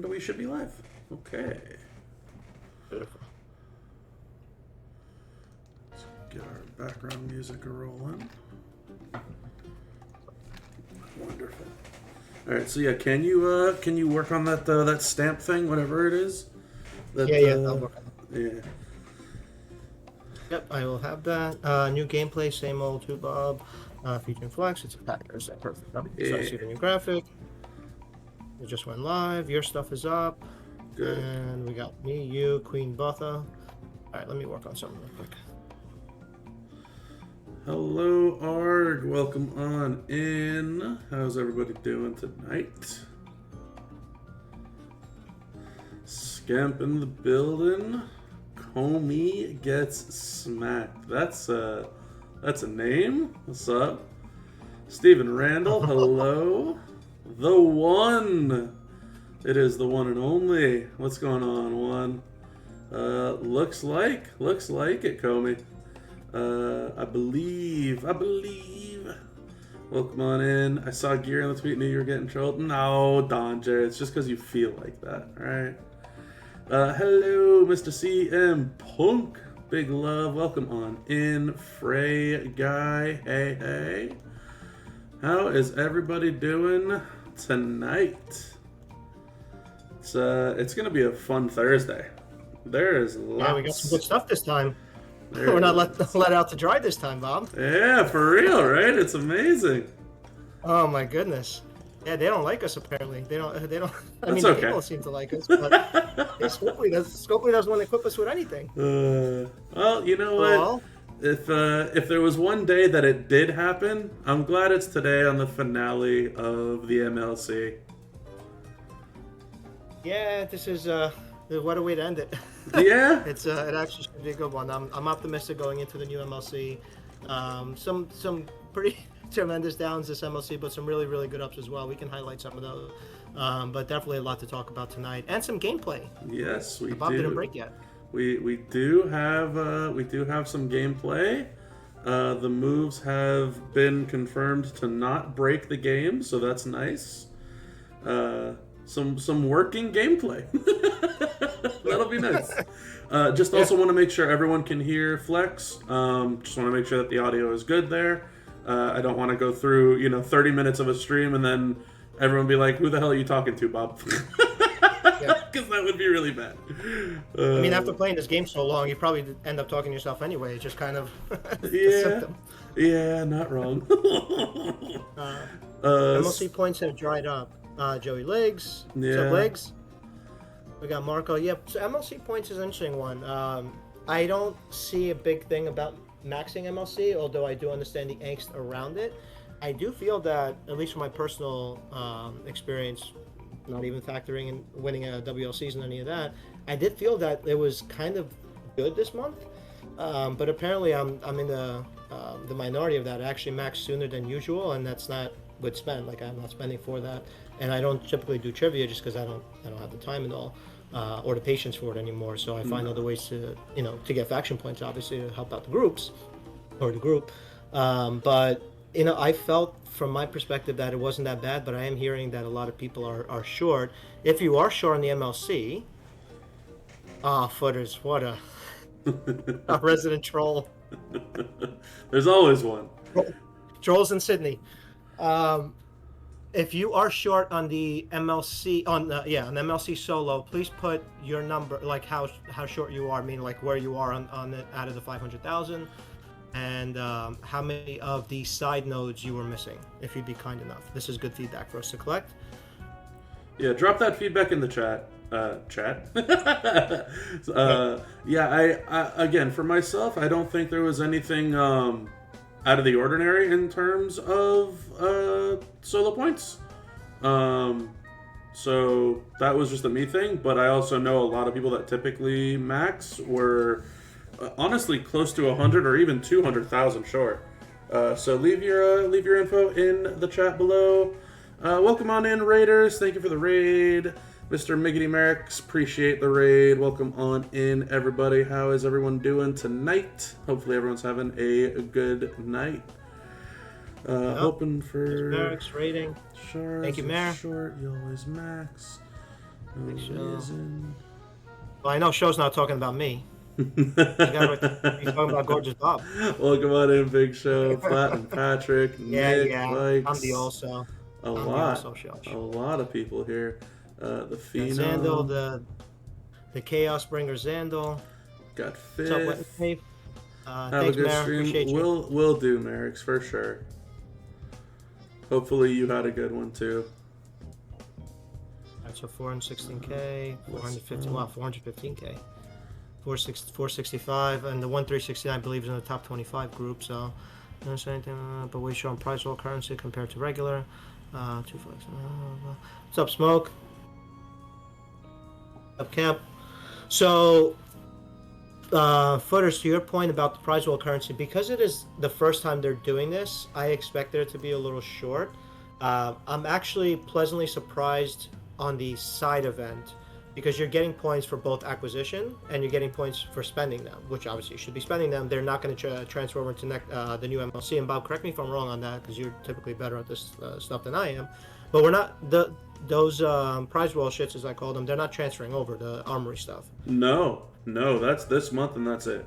And we should be live. Okay. Beautiful. Let's get our background music rolling. Wonderful. All right, so yeah, can you work on that stamp thing, whatever it is? Yeah, I'll work on it. Yeah. Yep, I will have that. New gameplay, same old two Bob. Featuring Flex, it's a packers. Perfect. Yeah. So I see the new graphic. It just went live. Your stuff is up. Good. And we got me, you, Queen Botha. All right, let me work on something real quick. Hello, Arg. Welcome on in. How's everybody doing tonight? Scamp in the building. Comey gets smacked. That's a name. What's up? Stephen Randall. Hello. The one. It is the one and only. What's going on, one? Looks like it, Comey. I believe. Welcome on in. I saw Gear on the tweet, knew you were getting trolled. No, Donja, it's just because you feel like that, alright? Hello, Mr. CM Punk. Big love. Welcome on in. Frey Guy. Hey. How is everybody doing tonight? It's going to be a fun Thursday. There is lots. Yeah, we got some good stuff this time. We're not let out to dry this time, Bob. Yeah, for real, right? It's amazing. Oh my goodness. Yeah, they don't like us apparently. They don't. I mean, okay. People seem to like us, but Scopely doesn't want to equip us with anything. Well, you know what? If there was one day that it did happen, I'm glad it's today on the finale of the MLC. Yeah, this is what a way to end it. Yeah, it actually should be a good one. I'm optimistic going into the new MLC. Some pretty tremendous downs this MLC, but some really, really good ups as well. We can highlight some of those, but definitely a lot to talk about tonight, and some gameplay. Yes, we Bob do. didn't break yet. We do have some gameplay. The moves have been confirmed to not break the game, so that's nice. Some working gameplay. That'll be nice. Just also want to make sure everyone can hear Flex. Just want to make sure that the audio is good there. I don't want to go through 30 minutes of a stream and then everyone be like, "Who the hell are you talking to, Bob?" Because that would be really bad. I mean, after playing this game so long, you probably end up talking to yourself anyway. It's just kind of yeah, not wrong. MLC points have dried up. Joey Legs. Yeah. So Legs. We got Marco. Yep. So MLC points is an interesting one. I don't see a big thing about maxing MLC, although I do understand the angst around it. I do feel that, at least from my personal experience, not even factoring in winning a WLCs and any of that, I did feel that it was kind of good this month. But apparently, I'm in the minority of that. I actually maxed sooner than usual, and that's not good spend. Like, I'm not spending for that, and I don't typically do trivia just because I don't have the time and all, or the patience for it anymore. So I find other ways to get faction points, obviously, to help out the groups or the group. But I felt from my perspective that it wasn't that bad. But I am hearing that a lot of people are short. If you are short on the MLC, footers, what a resident troll. There's always one. Trolls in Sydney. If you are short on the MLC on MLC solo, please put your number, like how short you are, meaning like where you are on it out of the 500,000, and how many of the side nodes you were missing, if you'd be kind enough. This is good feedback for us to collect. Yeah, drop that feedback in the chat. I again, for myself, I don't think there was anything out of the ordinary in terms of solo points. So that was just a me thing, but I also know a lot of people that typically max were honestly close to 100 or even 200,000 short. So leave your info in the chat below. Welcome on in, Raiders. Thank you for the raid. Mr. Miggity Merrick's, appreciate the raid. Welcome on in, everybody. How is everyone doing tonight? Hopefully everyone's having a good night. Hoping for... Merrick's rating. Short, thank you, Mer. Short, you always max. Big Show. reason. Well, I know Show's not talking about me. He's talking about Gorgeous Bob. Welcome on in, Big Show. Platinum Patrick, Nick, Yeah. Vikes. I'm the also. A I'm lot. the also show. A lot of people here. The Phenom. Zandal, the Chaos Bringer Zandal. Got What's up, Fifth. Wetney? Have Thanks, a good Mer. stream. Appreciate you. We'll do, Merrick's, for sure. Hopefully you had a good one, too. Alright, so 416K, 415, wow, 415K. 465, and the 1369 I believe is in the top 25 group, so don't say anything, but we show on price roll currency compared to regular. Two flex. What's up, Smoke? Up, Camp. So, Footers, to your point about the prize roll currency, because it is the first time they're doing this, I expected it to be a little short. I'm actually pleasantly surprised on the side event, because you're getting points for both acquisition and you're getting points for spending them, which obviously you should be spending them. They're not going to transfer over to the new MLC. And Bob, correct me if I'm wrong on that, because you're typically better at this stuff than I am. But we're not those prize roll shits, as I call them. They're not transferring over the armory stuff. No, that's this month and that's it.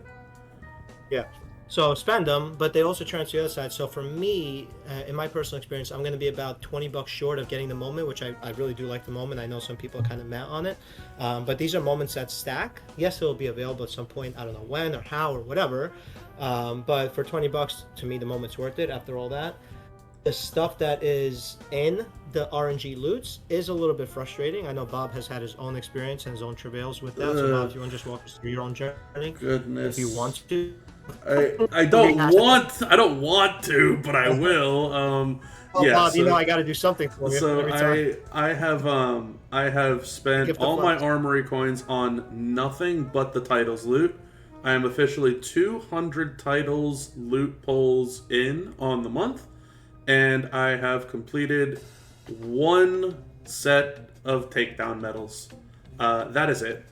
Yeah. So spend them, but they also transfer the other side. So for me, in my personal experience, I'm going to be about $20 short of getting the moment, which I really do like the moment. I know some people are kind of mad on it, but these are moments that stack. Yes, it'll be available at some point. I don't know when or how or whatever, but for $20, to me, the moment's worth it. After all that, the stuff that is in the RNG loots is a little bit frustrating. I know Bob has had his own experience and his own travails with that. So Bob, if you want to just walk us through your own journey, Goodness. if you want to. I don't want to, but I will. Oh, yeah, Bob, so, you know I got to do something for you. So every time. I have spent all my armory coins on nothing but the titles loot. I am officially 200 titles loot polls in on the month, and I have completed one set of takedown medals. That is it.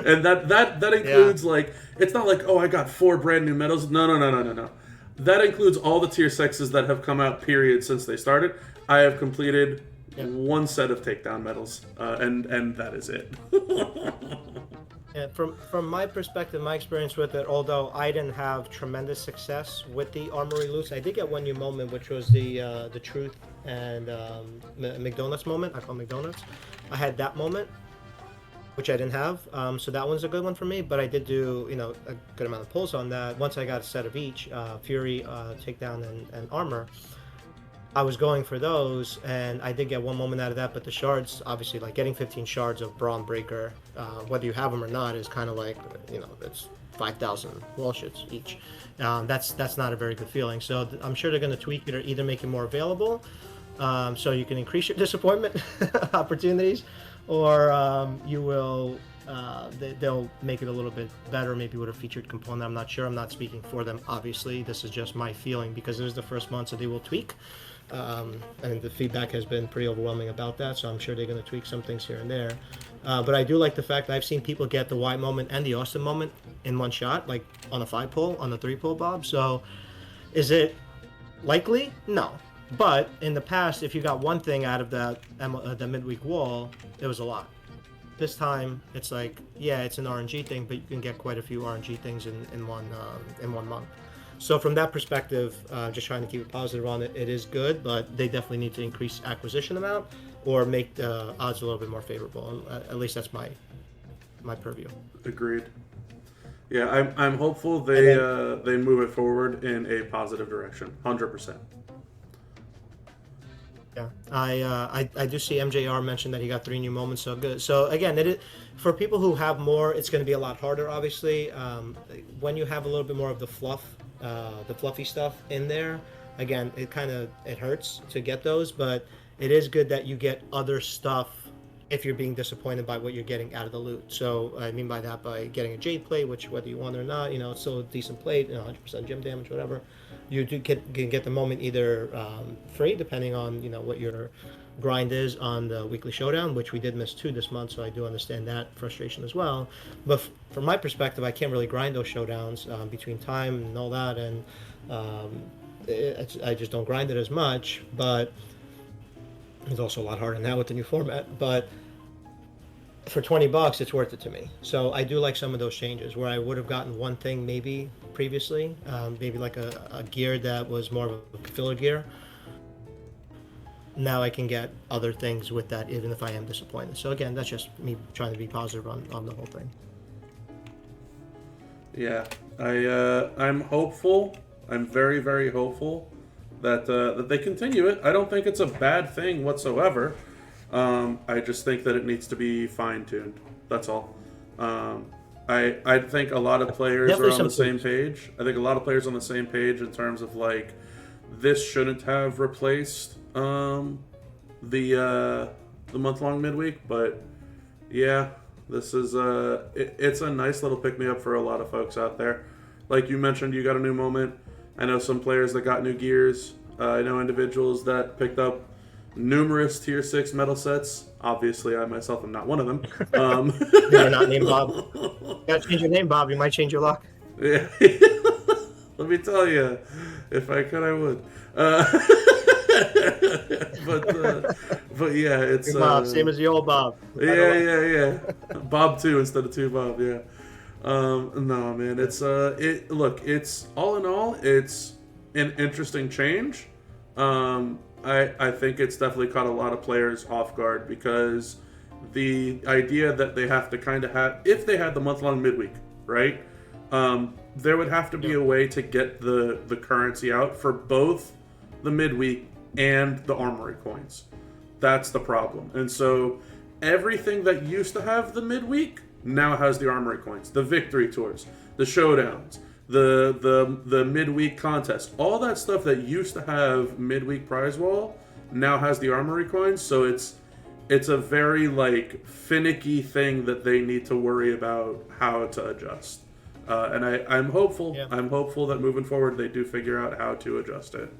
And that includes like, it's not like, oh, I got 4 brand new medals. No. That includes all the tier 6s that have come out period since they started. I have completed one set of takedown medals, and that is it. Yeah, from my perspective, my experience with it, although I didn't have tremendous success with the armory loots, I did get one new moment, which was the Truth and McDonald's moment. I call McDonald's. I had that moment, which I didn't have, so that one's a good one for me. But I did do, a good amount of pulls on that. Once I got a set of each, Fury, Takedown, and Armor, I was going for those, and I did get one moment out of that. But the shards, obviously, like getting 15 shards of Brawn Breaker, whether you have them or not, is kind of like, it's 5,000 wall shits each. That's not a very good feeling. So I'm sure they're going to tweak it or either make it more available, so you can increase your disappointment opportunities, or you will they'll make it a little bit better, maybe with a featured component. I'm not sure. I'm not speaking for them, obviously. This is just my feeling, because it is the first month, so they will tweak, and the feedback has been pretty overwhelming about that, so I'm sure they're going to tweak some things here and there. But I do like the fact that I've seen people get the White moment and the Austin moment in one shot, like on a 5 pull, on the 3 pull, Bob. So is it likely? No. But in the past, if you got one thing out of the midweek wall, it was a lot. This time, it's like, yeah, it's an RNG thing, but you can get quite a few RNG things in one month. So from that perspective, just trying to keep it positive on it, it is good, but they definitely need to increase acquisition amount or make the odds a little bit more favorable. At least that's my purview. Agreed. Yeah, I'm hopeful they move it forward in a positive direction, 100%. Yeah, I do see MJR mention that he got 3 new moments, so good. So again, for people who have more, it's going to be a lot harder, obviously. When you have a little bit more of the fluffy stuff in there, again, it hurts to get those, but it is good that you get other stuff if you're being disappointed by what you're getting out of the loot. So I mean by that, by getting a Jade plate, which whether you want it or not, it's still a decent plate, 100% gem damage, whatever. You can get the moment either free, depending on what your grind is on the weekly showdown, which we did miss 2 this month, so I do understand that frustration as well. But from my perspective, I can't really grind those showdowns between time and all that, and I just don't grind it as much. But It's also a lot harder now with the new format, but for $20, it's worth it to me. So I do like some of those changes where I would have gotten one thing maybe previously, maybe like a gear that was more of a filler gear. Now I can get other things with that, even if I am disappointed. So again, that's just me trying to be positive on the whole thing. Yeah, I'm hopeful. I'm very, very hopeful that that they continue it. I don't think it's a bad thing whatsoever. I just think that it needs to be fine tuned. That's all. I think a lot of players are Definitely on the some same page. I think a lot of players are on the same page in terms of like this shouldn't have replaced the month long midweek, but yeah, this is it's a nice little pick me up for a lot of folks out there. Like you mentioned, you got a new moment. I know some players that got new gears. I know individuals that picked up numerous tier 6 metal sets. Obviously, I myself am not one of them. You're not named Bob. You gotta change your name, Bob. You might change your luck. Yeah. Let me tell you, if I could, I would. But yeah, it's Bob, same as the old Bob. yeah. Bob 2 instead of 2 Bob. Yeah. No, man, it's look, it's all in all, it's an interesting change. I think it's definitely caught a lot of players off guard because the idea that they have to kind of have, if they had the month-long midweek, right? There would have to be a way to get the currency out for both the midweek and the armory coins. That's the problem. And so everything that used to have the midweek now has the armory coins, the victory tours, the showdowns, the midweek contest, all that stuff that used to have midweek prize wall now has the armory coins. So it's a very like finicky thing that they need to worry about how to adjust. And I'm hopeful. Yeah. I'm hopeful that moving forward they do figure out how to adjust it.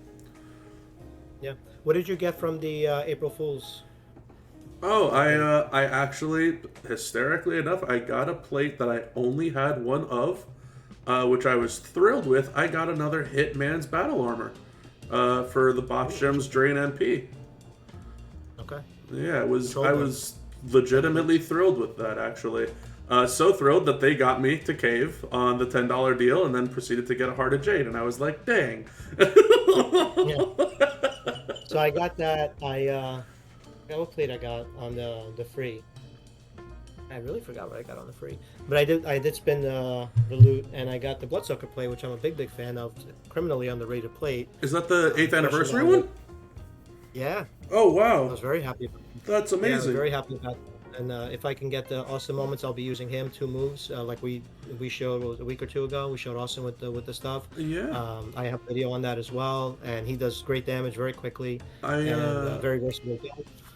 Yeah. What did you get from the April Fools? Oh, I actually, hysterically enough, I got a plate that I only had one of, which I was thrilled with. I got another Hitman's Battle Armor for the Botch Gems Drain MP. Okay. Yeah, I was legitimately thrilled with that, actually. So thrilled that they got me to cave on the $10 deal and then proceeded to get a Heart of Jade, and I was like, dang. Yeah. So I got that. What plate I got on the free? I really forgot what I got on the free, but I did spin the loot, and I got the Bloodsucker plate, which I'm a big fan of. Criminally underrated plate. Is that the 8th anniversary one? Yeah. Oh wow! I was very happy about it. That's amazing. Yeah, I was very happy about it. And if I can get the Austin moments, I'll be using him 2 moves. Like we showed a week or 2 ago. We showed Austin with the stuff. Yeah. I have video on that as well, and he does great damage very quickly. And very versatile.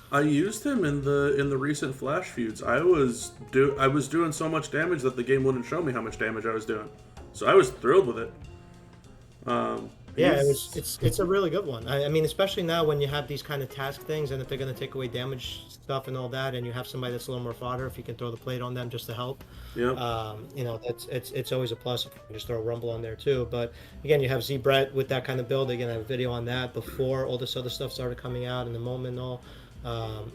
I used him in the recent Flash feuds. I was doing so much damage that the game wouldn't show me how much damage I was doing. So I was thrilled with it. Yeah, it's a really good one. I mean, especially now when you have these kind of task things, and if they're going to take away damage stuff and all that, and you have somebody that's a little more fodder, if you can throw the plate on them just to help, it's always a plus if you can just throw a Rumble on there too. But again, you have Z Brett with that kind of build. Again, I have a video on that before all this other stuff started coming out in the moment and all.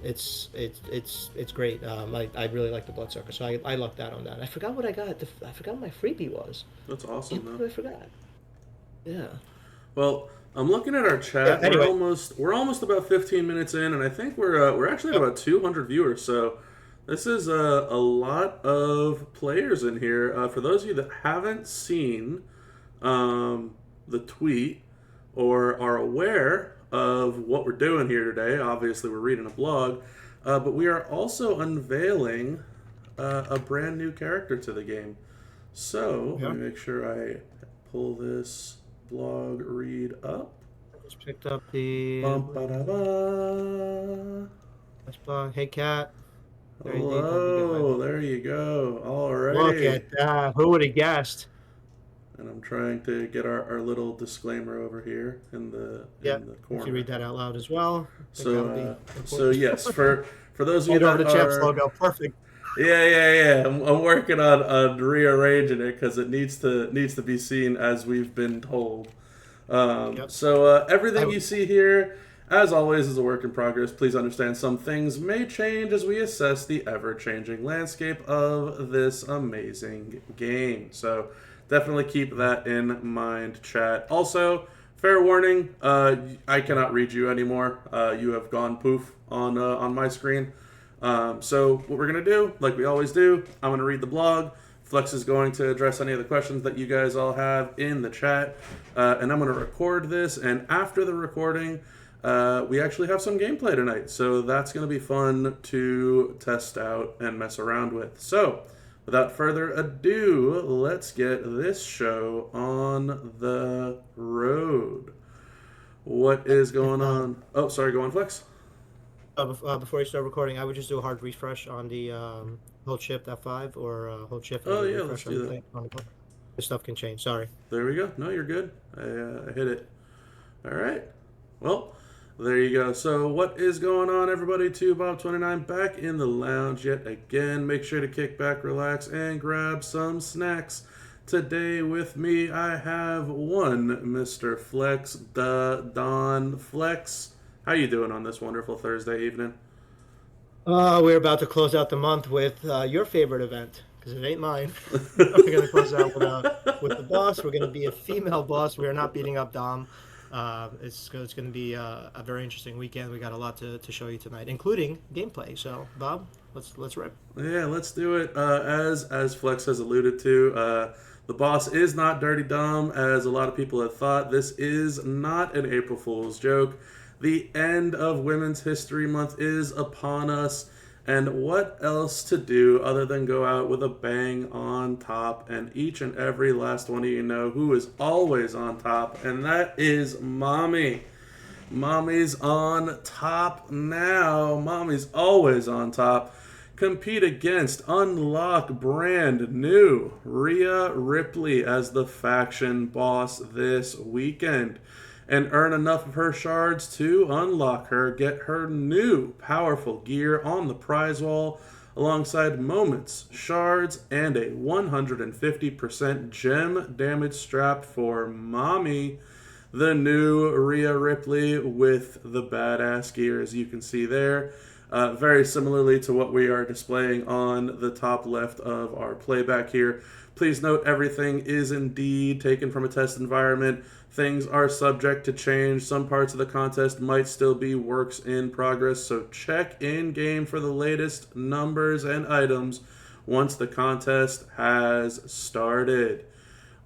It's great. I really like the Bloodsucker, so I lucked out on that. I forgot what I got. I forgot what my freebie was. That's awesome, though. I forgot. Yeah. Well, I'm looking at our chat. Yeah, anyway. We're almost about 15 minutes in, and I think we're actually at about 200 viewers. So this is a lot of players in here. For those of you that haven't seen the tweet or are aware of what we're doing here today, obviously we're reading a blog, but we are also unveiling a brand new character to the game. So let me make sure I pull this blog read up. Just picked up the blog. Hey, Cat. Hello, there you go. All right. Look at that. Who would have guessed? And I'm trying to get our little disclaimer over here in the corner. If you read that out loud as well. So yes, for those of you that the Champs logo, perfect. Yeah. I'm working on rearranging it because it needs to be seen as we've been told. So everything you see here As always, is a work in progress. Please understand some things may change as we assess the ever-changing landscape of this amazing game. So definitely keep that in mind, chat. Also, fair warning, I cannot read you anymore. You have gone poof on my screen. So what we're going to do, like we always do, I'm going to read the blog. Flex is going to address any of the questions that you guys all have in the chat. And I'm going to record this. And after the recording, we actually have some gameplay tonight. So that's going to be fun to test out and mess around with. So without further ado, let's get this show on the road. What is going on? Oh, sorry, go on, Flex. Before you start recording, I would just do a hard refresh on the hold shift F5 or hold shift. Oh, yeah, refresh let's do that. on the book. This stuff can change. Sorry. There we go. No, you're good. I hit it. All right. Well, there you go. So what is going on, everybody? Bob29 back in the lounge yet again. Make sure to kick back, relax, and grab some snacks. Today with me, I have one Mr. Flex, Don Flex. How you doing on this wonderful Thursday evening? We're about to close out the month with your favorite event, because it ain't mine. We're going to close out with the boss. We're going to be a female boss. We are not beating up Dom. It's going to be a very interesting weekend. We got a lot to show you tonight, including gameplay. So, Bob, let's rip. Yeah, let's do it. As Flex has alluded to, the boss is not Dirty Dom, as a lot of people have thought. This is not an April Fool's joke. The end of Women's History Month is upon us, and what else to do other than go out with a bang on top, and each and every last one of you know who is always on top, and that is Mommy. Mommy's on top now. Mommy's always on top. Compete against, unlock brand new Rhea Ripley as the faction boss this weekend. And earn enough of her shards to unlock her, get her new powerful gear on the prize wall, alongside moments, shards, and a 150% gem damage strap for Mommy. The new Rhea Ripley with the badass gear, as you can see there. Very similarly to what we are displaying on the top left of our playback here. Please note everything is indeed taken from a test environment. Things are subject to change. Some parts of the contest might still be works in progress, so check in-game for the latest numbers and items once the contest has started.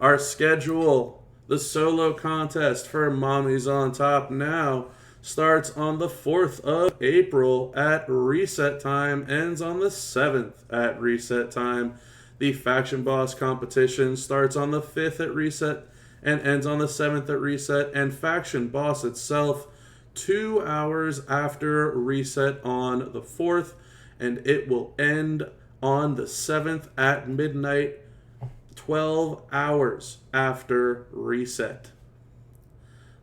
Our schedule, the solo contest for Mommy's on Top now, starts on the 4th of April at reset time, ends on the 7th at reset time. The Faction Boss competition starts on the 5th at reset and ends on the 7th at reset, and Faction Boss itself 2 hours after reset on the 4th, and it will end on the 7th at midnight, 12 hours after reset.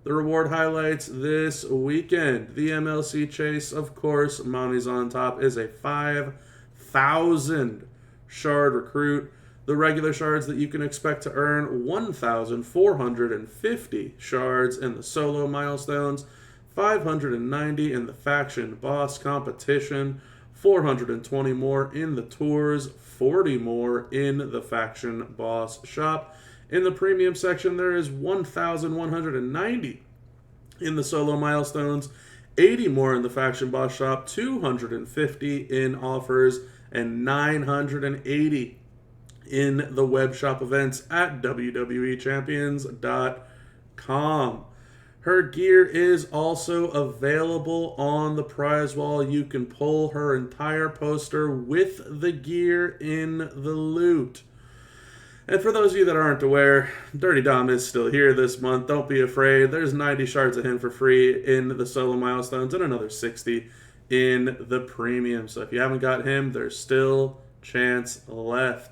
The reward highlights this weekend. The MLC Chase, of course, Mommy's on Top, is a 5,000 shard recruit. The regular shards that you can expect to earn 1,450 shards in the solo milestones, 590 in the faction boss competition, 420 more in the tours, 40 more in the faction boss shop. In the premium section, there is 1,190 in the solo milestones, 80 more in the faction boss shop, 250 in offers, and 980 in the web shop events at www.champions.com. Her gear is also available on the prize wall. You can pull her entire poster with the gear in the loot. And for those of you that aren't aware, Dirty Dom is still here this month. Don't be afraid. There's 90 shards of him for free in the solo milestones and another 60 in the premium. So if you haven't got him, there's still chance left.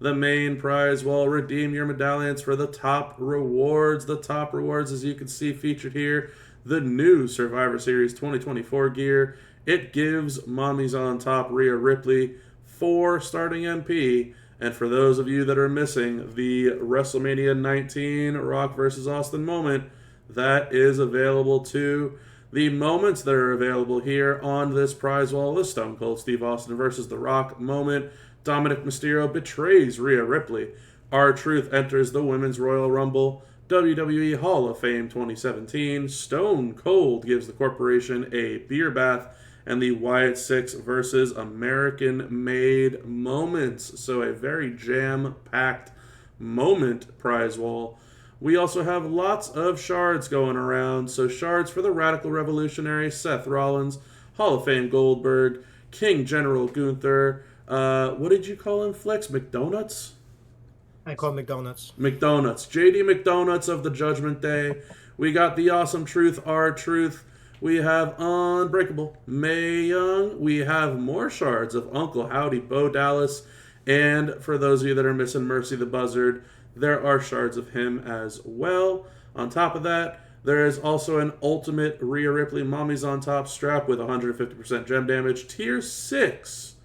The main prize wall, redeem your medallions for the top rewards. The top rewards, as you can see featured here, the new Survivor Series 2024 gear. It gives Mommy's on Top Rhea Ripley 4 starting MP. And for those of you that are missing the WrestleMania 19 Rock vs. Austin moment, that is available too. The moments that are available here on this prize wall is Stone Cold Steve Austin versus The Rock moment. Dominic Mysterio betrays Rhea Ripley. R-Truth enters the Women's Royal Rumble. WWE Hall of Fame 2017. Stone Cold gives the corporation a beer bath. And the Wyatt Six versus American Made moments. So a very jam-packed moment prize wall. We also have lots of shards going around. So shards for the Radical Revolutionary Seth Rollins, Hall of Fame Goldberg, King General Gunther. What did you call him, Flex? McDonuts? I call McDonuts. McDonuts. JD McDonuts of the Judgment Day. We got the Awesome Truth, R-Truth. We have Unbreakable Mae Young. We have more shards of Uncle Howdy Bo Dallas. And for those of you that are missing Mercy the Buzzard, there are shards of him as well. On top of that, there is also an Ultimate Rhea Ripley Mommy's on Top strap with 150% gem damage. Tier 6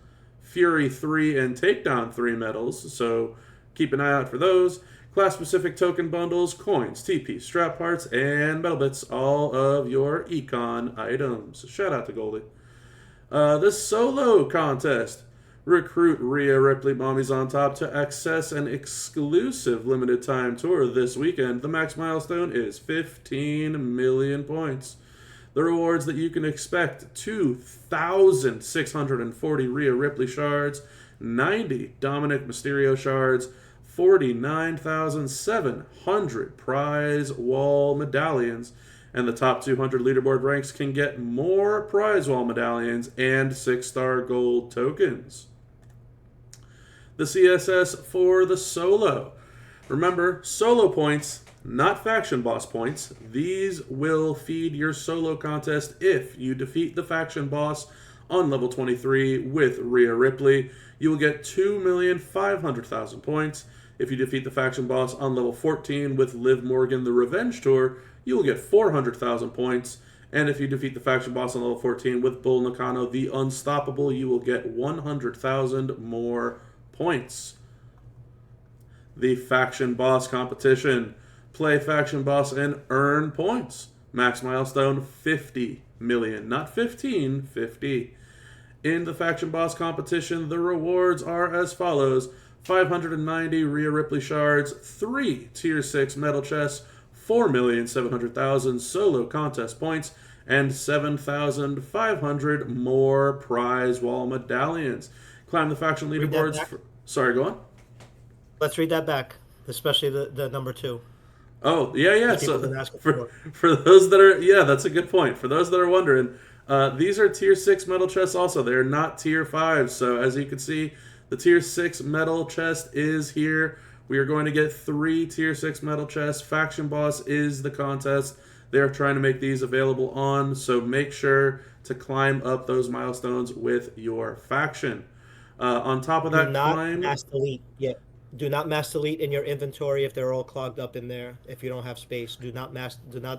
Fury 3 and Takedown 3 medals. So keep an eye out for those. Class-specific token bundles, coins, TP, strap parts, and metal bits, all of your econ items. Shout out to Goldie. The solo contest. Recruit Rhea Ripley Mommy's on Top to access an exclusive limited time tour this weekend. The max milestone is 15 million points. The rewards that you can expect: 2,640 Rhea Ripley shards, 90 Dominic Mysterio shards, 49,700 prize wall medallions, and the top 200 leaderboard ranks can get more prize wall medallions and 6-star gold tokens. The CSS for the solo. Remember, solo points, not faction boss points. These will feed your solo contest if you defeat the faction boss on level 23 with Rhea Ripley. You will get 2,500,000 points. If you defeat the faction boss on level 14 with Liv Morgan the Revenge Tour, you will get 400,000 points. And if you defeat the faction boss on level 14 with Bull Nakano the Unstoppable, you will get 100,000 more points. The faction boss competition. Play faction boss and earn points. Max milestone 50 million, not 15, 50. In the faction boss competition, the rewards are as follows: 590 Rhea Ripley shards, 3 Tier 6 metal chests, 4,700,000 solo contest points, and 7,500 more prize wall medallions. Climb the faction leaderboards. Sorry, go on. Let's read that back, especially the number 2. Oh, yeah. So for those that are, that's a good point. For those that are wondering, these are Tier 6 metal chests also. They're not Tier 5. So as you can see, the Tier 6 metal chest is here. We are going to get 3 Tier 6 metal chests. Faction Boss is the contest. They're trying to make these available on, so make sure to climb up those milestones with your faction. On top of that, do not mass delete yet. Do not mass delete in your inventory if they're all clogged up in there. If you don't have space, do not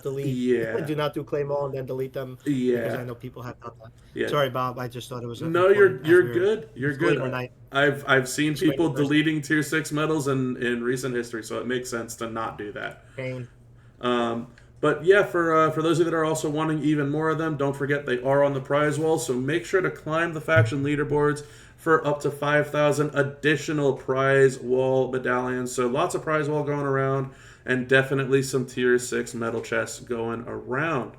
delete. Yeah. Do not do claim all and then delete them. Yeah. Because I know people have done that. Yeah. Sorry, Bob. I just thought it was. No, you're good. You're good. Night. I've seen people deleting Tier 6 medals in recent history, so it makes sense to not do that. Pain. But yeah, for those of you that are also wanting even more of them, don't forget they are on the prize wall. So make sure to climb the faction leaderboards for up to 5,000 additional prize wall medallions. So lots of prize wall going around, and definitely some Tier 6 metal chests going around.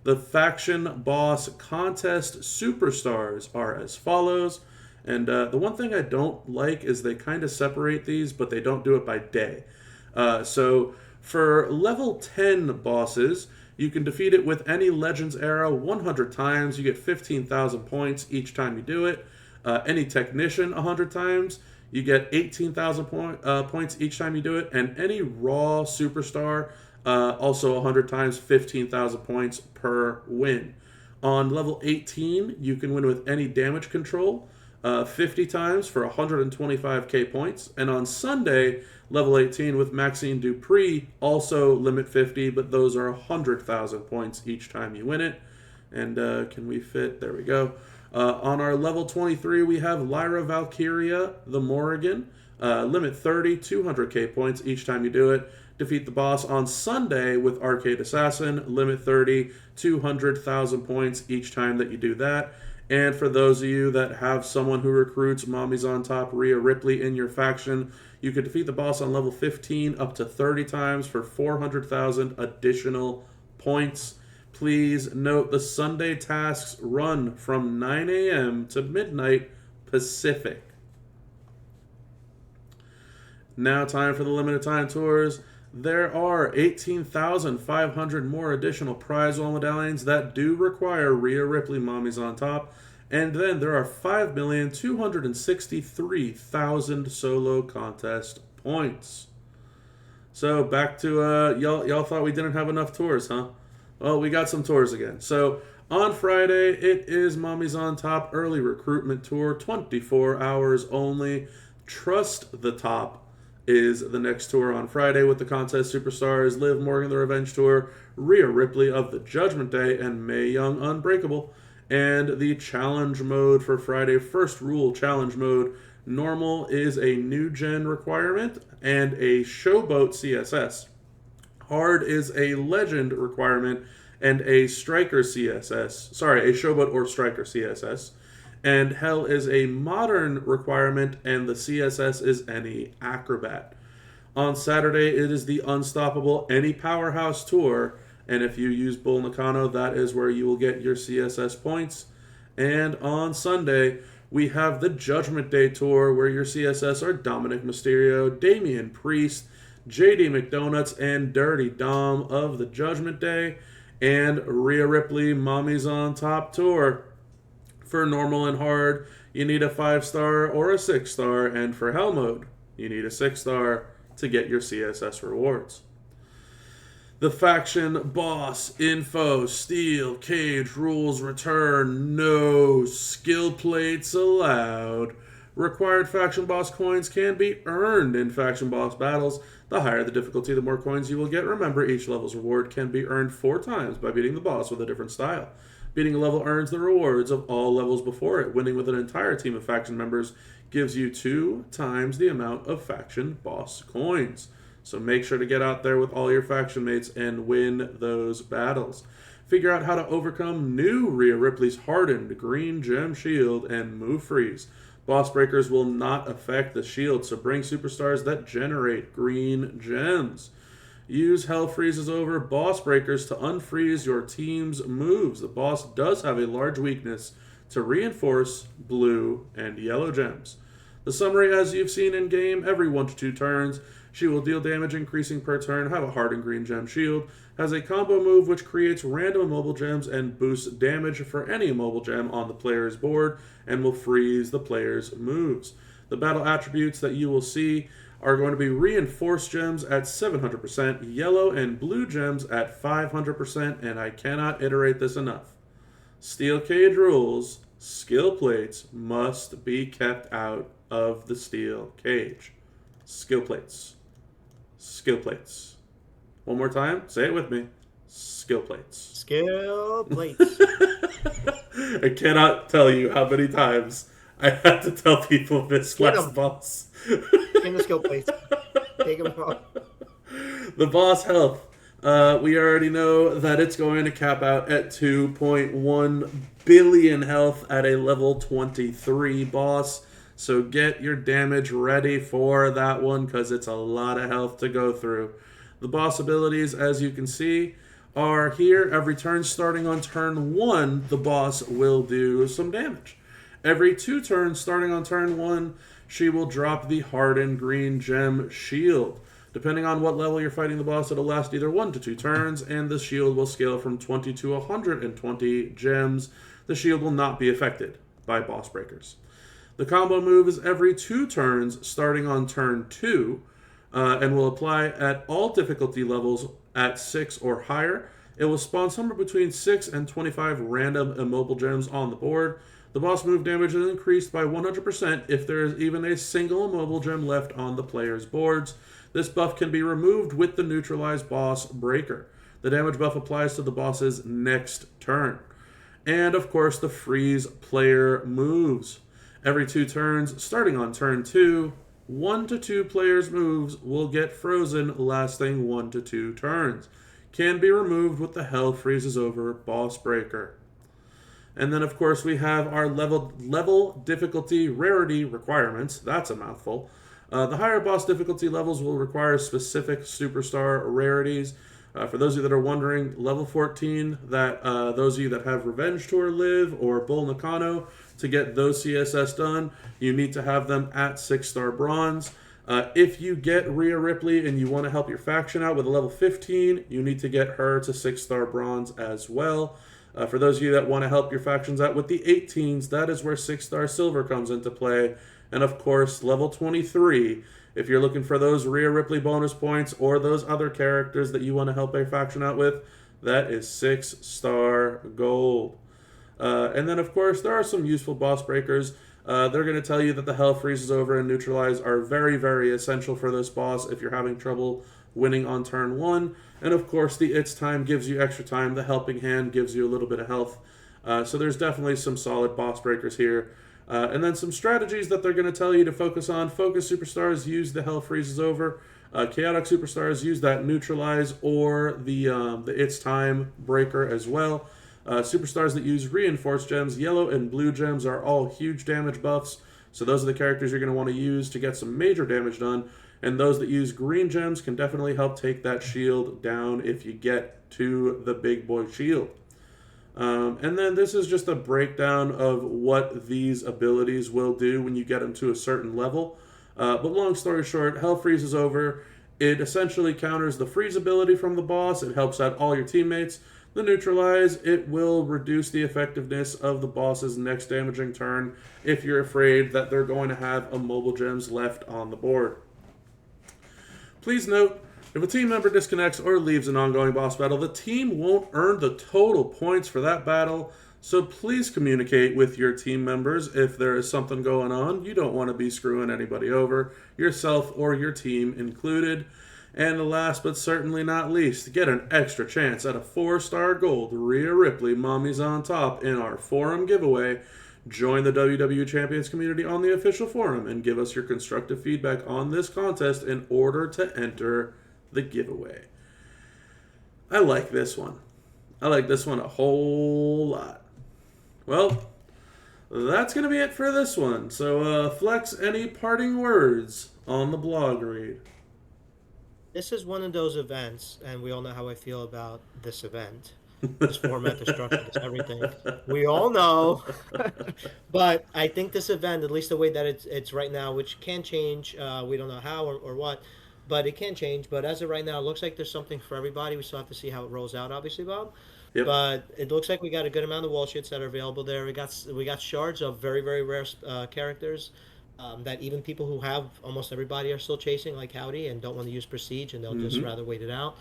The faction boss contest superstars are as follows. And the one thing I don't like is they kind of separate these, but they don't do it by day. So for level 10 bosses, you can defeat it with any Legends era 100 times. You get 15,000 points each time you do it. Any Technician 100 times, you get 18,000 points each time you do it. And any Raw Superstar, also 100 times, 15,000 points per win. On level 18, you can win with any Damage Control, 50 times for 125k points. And on Sunday, level 18 with Maxine Dupree, also limit 50, but those are 100,000 points each time you win it. And can we fit? There we go. On our level 23, we have Lyra Valkyria, the Morrigan. Limit 30, 200k points each time you do it. Defeat the boss on Sunday with Arcade Assassin, limit 30, 200,000 points each time that you do that. And for those of you that have someone who recruits Mommy's on Top Rhea Ripley in your faction, you could defeat the boss on level 15 up to 30 times for 400,000 additional points. Please note the Sunday tasks run from 9 a.m. to midnight Pacific. Now time for the limited time tours. There are 18,500 more additional prize wall medallions that do require Rhea Ripley Mommy's on Top. And then there are 5,263,000 solo contest points. So back to, y'all thought we didn't have enough tours, huh? Well, we got some tours again. So on Friday, it is Mommy's on Top Early Recruitment Tour, 24 hours only. Trust the Top is the next tour on Friday with the contest superstars Liv Morgan the Revenge Tour, Rhea Ripley of the Judgment Day, and Mae Young Unbreakable. And the challenge mode for Friday, first rule challenge mode, normal is a new gen requirement and a showboat CSS. Hard is a legend requirement and a striker CSS. Sorry, a showboat or striker CSS. And hell is a modern requirement and the CSS is any acrobat. On Saturday, it is the unstoppable any powerhouse tour. And if you use Bull Nakano, that is where you will get your CSS points. And on Sunday, we have the Judgment Day Tour, where your CSS are Dominic Mysterio, Damian Priest, JD McDonuts, and Dirty Dom of the Judgment Day. And Rhea Ripley Mommy's on Top Tour. For normal and hard, you need a 5-star or a 6-star. And for Hell Mode, you need a 6-star to get your CSS rewards. The faction boss info, steel cage rules return, no skill plates allowed. Required faction boss coins can be earned in faction boss battles. The higher the difficulty, the more coins you will get. Remember, each level's reward can be earned 4 times by beating the boss with a different style. Beating a level earns the rewards of all levels before it. Winning with an entire team of faction members gives you 2 times the amount of faction boss coins. So make sure to get out there with all your faction mates and win those battles. Figure out how to overcome new Rhea Ripley's hardened green gem shield and move freeze. Boss breakers will not affect the shield, so bring superstars that generate green gems. Use hell freezes over boss breakers to unfreeze your team's moves. The boss does have a large weakness to reinforce blue and yellow gems. The summary, as you've seen in game, every 1 to 2 turns, she will deal damage increasing per turn, have a hardened green gem shield, has a combo move which creates random immobile gems and boosts damage for any immobile gem on the player's board, and will freeze the player's moves. The battle attributes that you will see are going to be reinforced gems at 700%, yellow and blue gems at 500%, and I cannot iterate this enough. Steel cage rules, skill plates must be kept out of the steel cage. Skill plates. Skill plates. One more time, say it with me. Skill plates. Skill plates. I cannot tell you how many times I had to tell people this last boss. In the skill plates. Take them off. The boss health. We already know that it's going to cap out at 2.1 billion health at a level 23 boss. So get your damage ready for that one because it's a lot of health to go through. The boss abilities, as you can see, are here. Every turn starting on turn 1, the boss will do some damage. Every 2 turns starting on turn 1, she will drop the hardened green gem shield. Depending on what level you're fighting the boss, it'll last either 1 to 2 turns, and the shield will scale from 20 to 120 gems. The shield will not be affected by boss breakers. The combo move is every 2 turns starting on turn 2 and will apply at all difficulty levels at 6 or higher. It will spawn somewhere between 6 and 25 random immobile gems on the board. The boss move damage is increased by 100% if there is even a single immobile gem left on the player's boards. This buff can be removed with the neutralized boss breaker. The damage buff applies to the boss's next turn. And of course the freeze player moves. Every 2 turns, starting on turn 2, 1 to 2 players' moves will get frozen, lasting 1 to 2 turns. Can be removed with the Hell Freezes Over Boss Breaker. And then, of course, we have our level difficulty rarity requirements. That's a mouthful. The higher boss difficulty levels will require specific superstar rarities. For those of you that are wondering, level 14, that those of you that have Revenge Tour Live or Bull Nakano, to get those CSS done, you need to have them at 6-star bronze. If you get Rhea Ripley and you want to help your faction out with a level 15, you need to get her to 6-star bronze as well. For those of you that want to help your factions out with the 18s, that is where 6-star silver comes into play. And of course, level 23, if you're looking for those Rhea Ripley bonus points or those other characters that you want to help a faction out with, that is 6-star gold. And then, of course, there are some useful boss breakers. They're going to tell you that the Hell Freezes Over and Neutralize are very, very essential for this boss if you're having trouble winning on turn 1. And of course, the It's Time gives you extra time. The Helping Hand gives you a little bit of health. So there's definitely some solid boss breakers here. And then some strategies that they're going to tell you to focus on. Focus Superstars use the Hell Freezes Over. Chaotic Superstars use that Neutralize or the It's Time breaker as well. Superstars that use Reinforced Gems, yellow and blue gems are all huge damage buffs. So those are the characters you're going to want to use to get some major damage done. And those that use green gems can definitely help take that shield down if you get to the big boy shield. And then this is just a breakdown of what these abilities will do when you get them to a certain level. But long story short, Hell Freezes Over. It essentially counters the freeze ability from the boss. It helps out all your teammates. The Neutralize, it will reduce the effectiveness of the boss's next damaging turn if you're afraid that they're going to have immobile gems left on the board. Please note, if a team member disconnects or leaves an ongoing boss battle, the team won't earn the total points for that battle, so please communicate with your team members if there is something going on. You don't want to be screwing anybody over, yourself or your team included. And last but certainly not least, get an extra chance at a 4-star gold Rhea Ripley Mommy's on Top in our forum giveaway. Join the WWE Champions community on the official forum and give us your constructive feedback on this contest in order to enter the giveaway. I like this one. I like this one a whole lot. Well, that's going to be it for this one. So, Flex, any parting words on the blog read? This is one of those events, and we all know how I feel about this event. This format, the structure, this everything. We all know. But I think this event, at least the way that it's right now, which can change, we don't know how or what, but it can change. But as of right now, it looks like there's something for everybody. We still have to see how it rolls out, obviously, Bob. Yep. But it looks like we got a good amount of wall shits that are available there. We got shards of very, very rare characters. That even people who have almost everybody are still chasing, like Howdy, and don't want to use Prestige, and they'll just rather wait it out.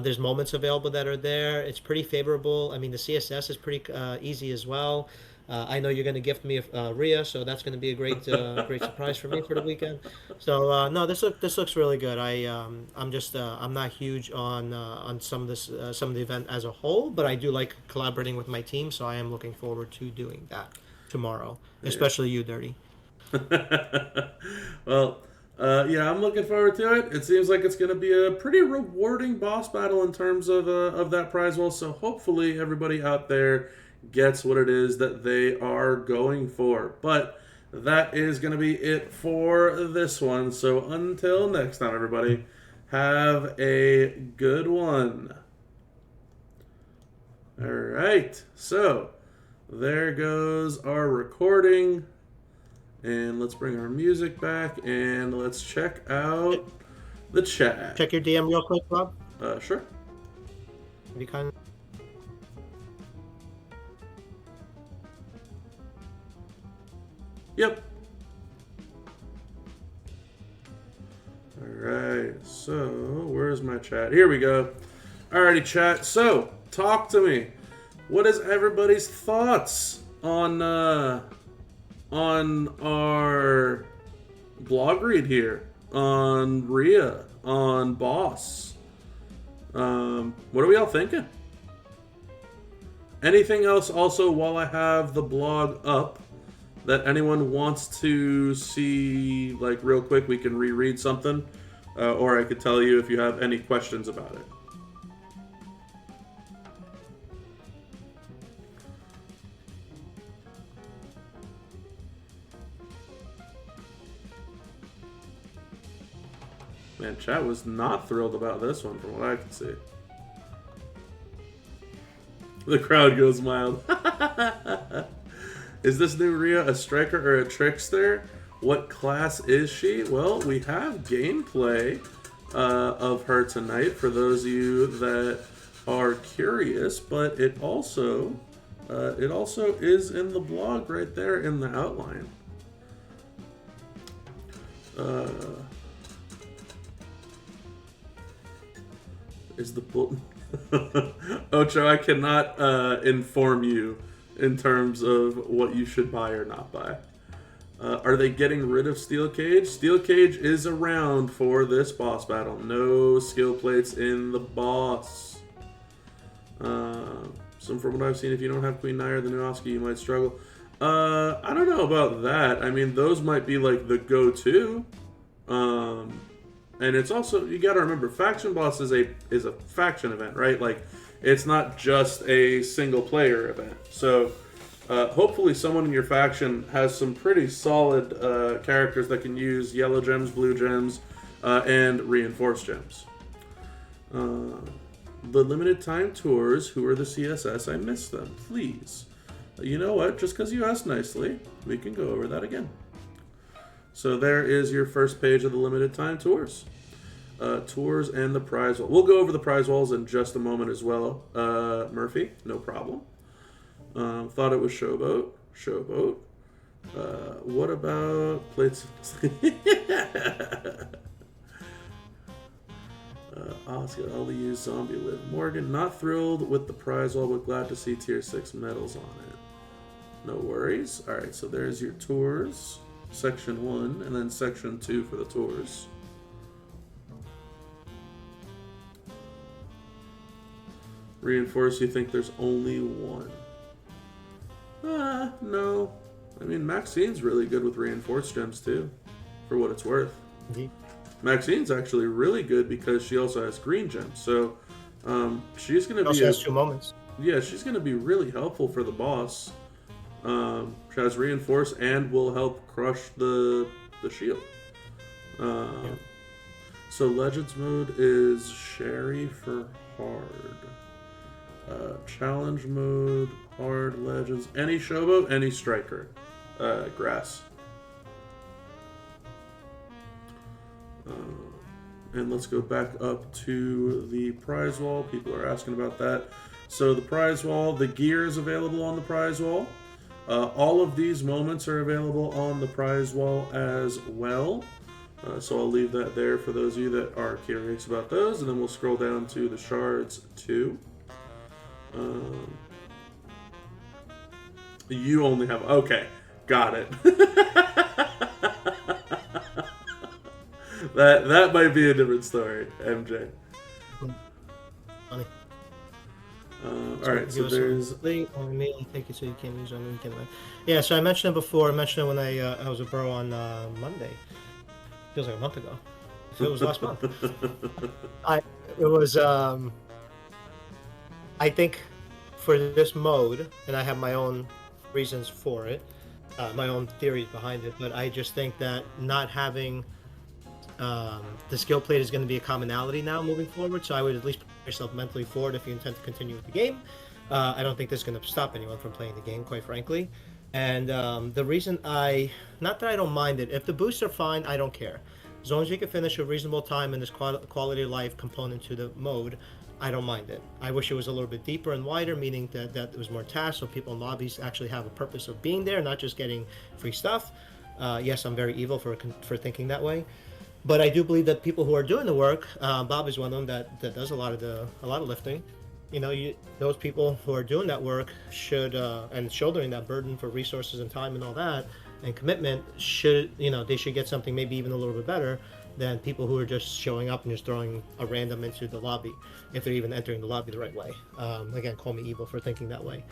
There's moments available that are there. It's pretty favorable. I mean, the CSS is pretty easy as well. I know you're going to gift me Rhea, so that's going to be a great great surprise for me for the weekend. So no, this looks really good. I'm not huge on some of the event as a whole, but I do like collaborating with my team, so I am looking forward to doing that tomorrow, especially you, Dirty. Well, yeah, I'm looking forward to it. It seems like it's going to be a pretty rewarding boss battle in terms of that prize wall. So hopefully everybody out there gets what it is that they are going for. But that is going to be it for this one. So until next time, everybody, have a good one. All right. So there goes our recording. And let's bring our music back, and let's check out the chat. Check your DM real quick, Bob. Sure. You kind of... Yep. All right, so where's my chat? Here we go. Alrighty, chat. So, talk to me. What is everybody's thoughts on our blog read here, on Rhea, on Boss? What are we all thinking? Anything else also while I have the blog up? that anyone wants to see, like, real quick, we can reread something, or I could tell you if you have any questions about it. Man, chat was not thrilled about this one from what I can see. The crowd goes mild. Is this new Rhea a striker or a trickster? What class is she? Well, we have gameplay of her tonight for those of you that are curious, but it also is in the blog right there in the outline. Is the bull... Ocho, I cannot inform you in terms of what you should buy or not buy. Are they getting rid of Steel Cage? Steel Cage is around for this boss battle. No skill plates in the boss. So from what I've seen, if you don't have Queen Nai or the new Asuka, you might struggle. I don't know about that. I mean, those might be like the go-to. And it's also, you gotta remember, Faction Boss is a faction event, right? Like, it's not just a single player event. So, hopefully someone in your faction has some pretty solid characters that can use yellow gems, blue gems, and reinforced gems. The limited time tours, who are the CSS? I missed them. Please. You know what? Just because you asked nicely, we can go over that again. So there is your first page of the limited time tours. Tours and the prize wall. We'll go over the prize walls in just a moment as well. Murphy, no problem. Thought it was Showboat. Showboat. What about plates? Oscar, only use Zombie Live. Morgan, not thrilled with the prize wall, but glad to see tier 6 medals on it. No worries. Alright, so there's your tours. Section 1, and then Section 2 for the tours. Reinforce, you think there's only one? No. I mean, Maxine's really good with reinforced gems, too, for what it's worth. Indeed. Maxine's actually really good because she also has green gems, so she's going to be... Also has 2 moments. Yeah, she's going to be really helpful for the boss. She has reinforce and will help crush the shield. Yeah. So Legends mode is Sherry for hard. Challenge mode, hard, Legends. Any Showboat, any Striker. Grass. And let's go back up to the prize wall. People are asking about that. So the prize wall, the gear is available on the prize wall. All of these moments are available on the prize wall as well. So I'll leave that there for those of you that are curious about those. And then we'll scroll down to the shards too. You only have... Okay, got it. That might be a different story, MJ. Funny. Alright, so there's... Immediately take it so you can't use it on the weekend. Yeah, so I mentioned it before. I mentioned it when I was a bro on Monday. Feels like a month ago. It was last month. I think for this mode, and I have my own reasons for it, my own theories behind it, but I just think that not having the skill plate is going to be a commonality now moving forward, so I would at least put yourself mentally forward if you intend to continue with the game. I don't think this is going to stop anyone from playing the game, quite frankly. And the reason not that I don't mind it, if the boosts are fine, I don't care. As long as you can finish a reasonable time in this quality of life component to the mode, I don't mind it. I wish it was a little bit deeper and wider, meaning that there was more tasks, so people in lobbies actually have a purpose of being there, not just getting free stuff. Yes, I'm very evil for thinking that way. But I do believe that people who are doing the work, Bob is one of them that does a lot of lifting. You know, those people who are doing that work should and shouldering that burden for resources and time and all that and commitment they should get something maybe even a little bit better than people who are just showing up and just throwing a random into the lobby, if they're even entering the lobby the right way. Again, call me evil for thinking that way.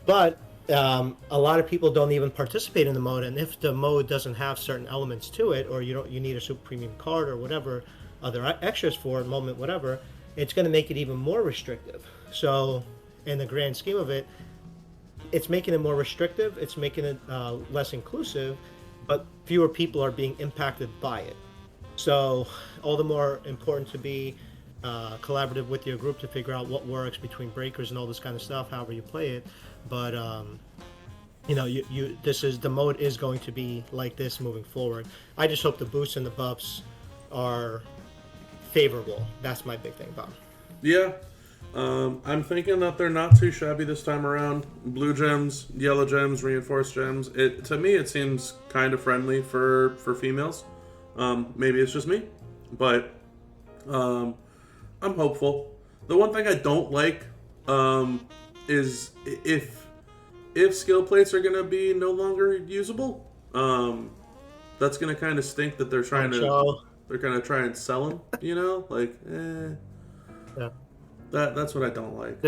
But A lot of people don't even participate in the mode, and if the mode doesn't have certain elements to it, or you need a super premium card or whatever other extras for it, moment whatever, it's going to make it even more restrictive. So, in the grand scheme of it, it's making it more restrictive. It's making it less inclusive, but fewer people are being impacted by it. So, all the more important to be collaborative with your group to figure out what works between breakers and all this kind of stuff, however you play it. But the mode is going to be like this moving forward. I just hope the boosts and the buffs are favorable. That's my big thing, Bob. Yeah. I'm thinking that they're not too shabby this time around. Blue gems, yellow gems, reinforced gems. To me, it seems kind of friendly for females. Maybe it's just me, but I'm hopeful. The one thing I don't like is if skill plates are gonna be no longer usable. That's gonna kind of stink that they're gonna try and sell them. Yeah. That's what I don't like.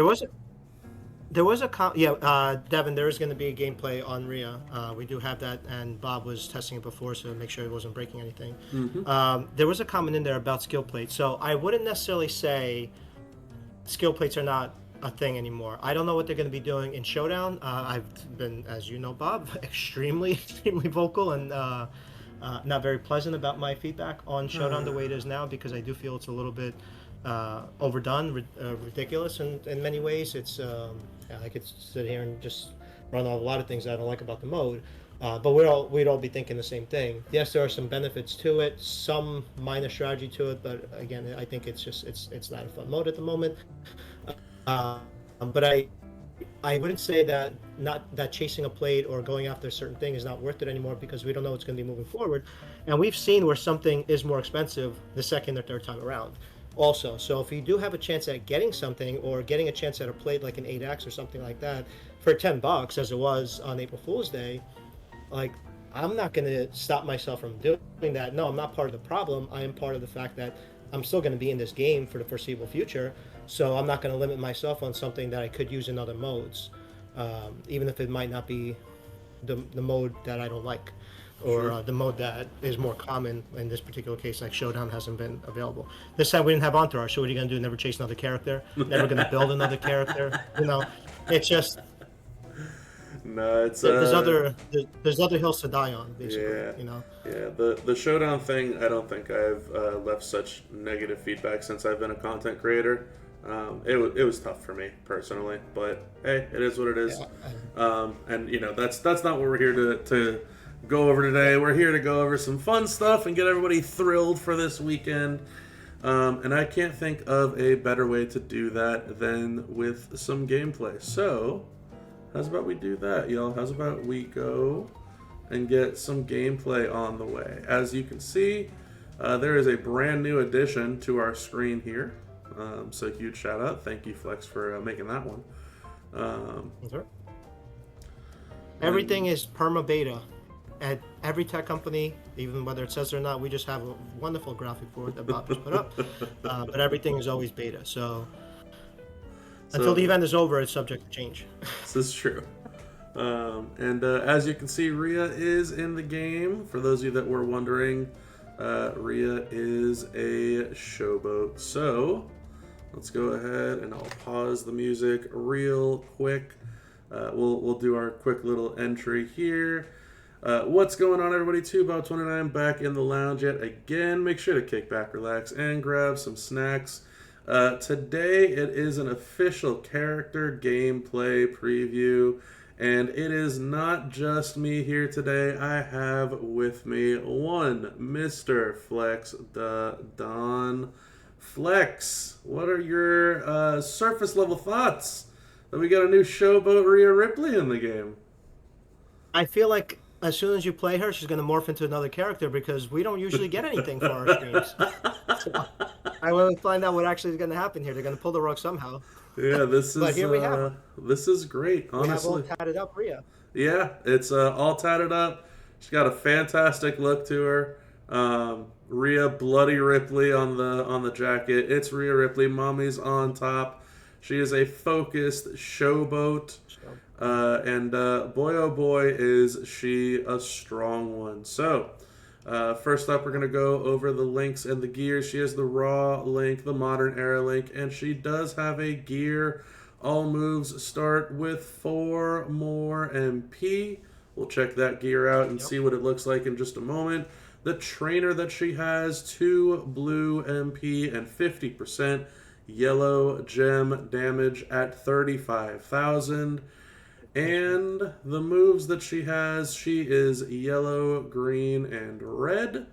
Devin, there is going to be a gameplay on Rhea. We do have that, and Bob was testing it before, so make sure it wasn't breaking anything. Mm-hmm. There was a comment in there about skill plates, so I wouldn't necessarily say skill plates are not a thing anymore. I don't know what they're going to be doing in Showdown. I've been, as you know, Bob, extremely vocal and not very pleasant about my feedback on Showdown the way it is now, because I do feel it's a little bit overdone, ridiculous in many ways. It's I could sit here and just run on a lot of things that I don't like about the mode, but we'd all be thinking the same thing. Yes, there are some benefits to it, some minor strategy to it, but again, I think it's not a fun mode at the moment. But I wouldn't say that chasing a plate or going after a certain thing is not worth it anymore, because we don't know what's going to be moving forward, and we've seen where something is more expensive the second or third time around. Also, so if you do have a chance at getting something, or getting a chance at a plate like an 8X or something like that for $10, as it was on April Fool's Day, like, I'm not going to stop myself from doing that. No, I'm not part of the problem. I am part of the fact that I'm still going to be in this game for the foreseeable future, so I'm not going to limit myself on something that I could use in other modes, even if it might not be the mode that I don't like, or the mode that is more common in this particular case, like Showdown hasn't been available. This time we didn't have Entourage, so what are you going to do? Never chase another character? Never going to build another character? It's just... No, it's there's other hills to die on, basically. Yeah. The Showdown thing, I don't think I've left such negative feedback since I've been a content creator. It was tough for me personally, but hey, it is what it is. And that's not what we're here to go over today. We're here to go over some fun stuff and get everybody thrilled for this weekend. And I can't think of a better way to do that than with some gameplay. So, how's about we do that, y'all? How's about we go and get some gameplay on the way? As you can see, there is a brand new addition to our screen here. So huge shout out. Thank you, Flex, for making that one. Sure. Everything is perma beta. At every tech company, even whether it says it or not, we just have a wonderful graphic for it that Bob just put up. But everything is always beta. So until the event is over, it's subject to change. This is true. And as you can see, Rhea is in the game. For those of you that were wondering, Rhea is a showboat. So let's go ahead and I'll pause the music real quick. We'll do our quick little entry here. What's going on, everybody? Tubo29 back in the lounge yet again. Make sure to kick back, relax, and grab some snacks. Today it is an official character gameplay preview, and it is not just me here today. I have with me one Mr. Flex the Don. Flex, what are your surface level thoughts that we got a new showboat Rhea Ripley in the game? I feel like as soon as you play her, she's going to morph into another character, because we don't usually get anything for our streams. So I want to find out what actually is going to happen here. They're going to pull the rug somehow. Yeah, this is but here we have this is great, honestly. We have all tatted up Rhea. Yeah, it's all tatted up. She's got a fantastic look to her. Rhea Bloody Ripley on the jacket. It's Rhea Ripley. Mommy's on top. She is a focused showboat. And boy, oh boy, is she a strong one. So, first up, we're going to go over the links and the gears. She has the Raw link, the Modern Era link, and she does have a gear. All moves start with 4 more MP. We'll check that gear out and see what it looks like in just a moment. The trainer that she has, 2 blue MP and 50% yellow gem damage at 35,000. And the moves that she has, she is yellow, green, and red.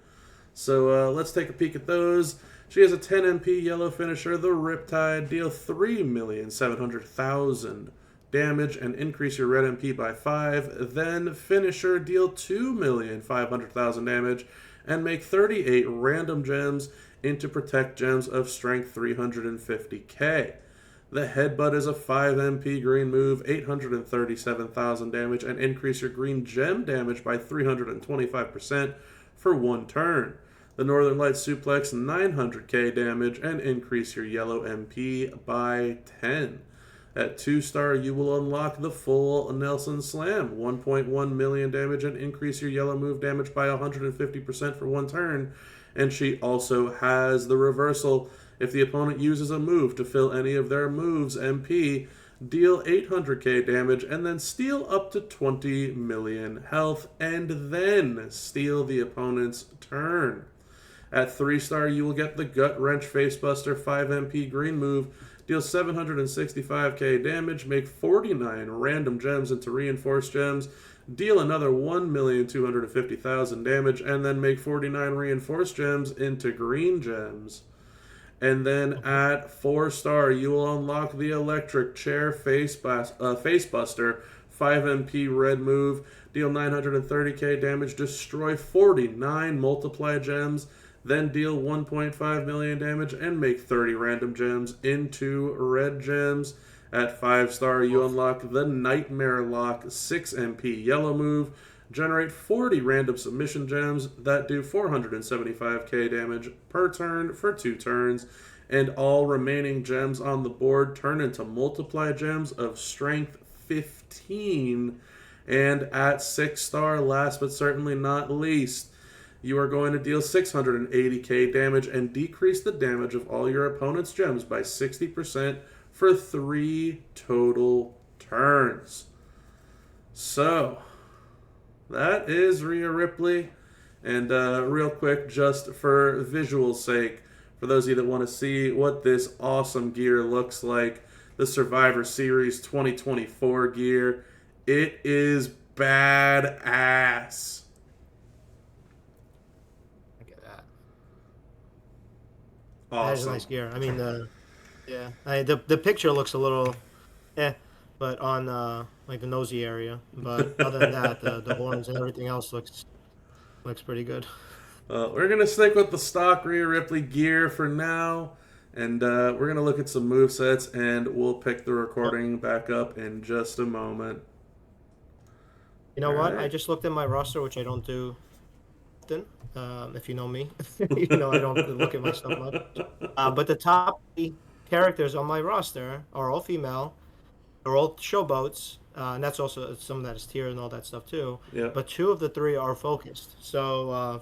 So let's take a peek at those. She has a 10 MP yellow finisher, the Riptide. Deal 3,700,000 damage and increase your red MP by 5. Then finisher, deal 2,500,000 damage and make 38 random gems into protect gems of strength 350k. The Headbutt is a 5 MP green move, 837,000 damage, and increase your green gem damage by 325% for 1 turn. The Northern Light Suplex, 900k damage, and increase your yellow MP by 10. At 2-star, you will unlock the full Nelson Slam, 1.1 million damage, and increase your yellow move damage by 150% for 1 turn. And she also has the reversal. If the opponent uses a move to fill any of their moves MP, deal 800k damage and then steal up to 20 million health and then steal the opponent's turn. At 3-star, you will get the Gut Wrench Facebuster 5 MP green move, deal 765k damage, make 49 random gems into reinforced gems, deal another 1,250,000 damage, and then make 49 reinforced gems into green gems. And then at 4-star, you will unlock the Electric Chair Facebuster 5 MP red move, deal 930k damage, destroy 49 multiply gems, then deal 1.5 million damage and make 30 random gems into red gems. At 5-star, you unlock the Nightmare Lock 6 MP yellow move, generate 40 random submission gems that do 475k damage per turn for 2 turns, and all remaining gems on the board turn into multiply gems of strength 15. And at 6-star, last but certainly not least, you are going to deal 680k damage and decrease the damage of all your opponent's gems by 60% for 3 total turns. So, that is Rhea Ripley. And real quick, just for visual sake, for those of you that want to see what this awesome gear looks like, the Survivor Series 2024 gear, it is badass. Look at that. Awesome. That is nice gear. I mean, the picture looks a little, but on like the nosy area. But other than that, the horns and everything else looks pretty good. We're gonna stick with the stock Rhea Ripley gear for now, and we're gonna look at some movesets, and we'll pick the recording back up in just a moment. You know what? I just looked at my roster, which I don't do often. If you know me, you know I don't look at my stuff much. But the top 3 characters on my roster are all female. They're all showboats, and that's also some of that is tier and all that stuff too. Yeah. But 2 of the 3 are focused. So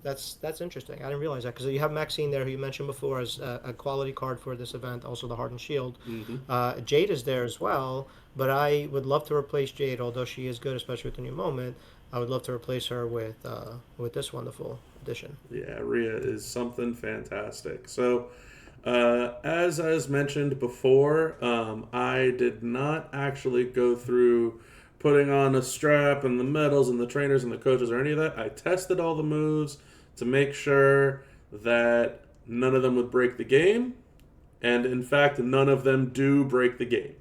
that's interesting. I didn't realize that because you have Maxine there, who you mentioned before as a quality card for this event. Also the Hardened Shield. Mm-hmm. Jade is there as well, but I would love to replace Jade, although she is good, especially with the new moment. I would love to replace her with this wonderful addition. Yeah, Rhea is something fantastic. So. As mentioned before, I did not actually go through putting on a strap and the medals and the trainers and the coaches or any of that. I tested all the moves to make sure that none of them would break the game, and in fact, none of them do break the game.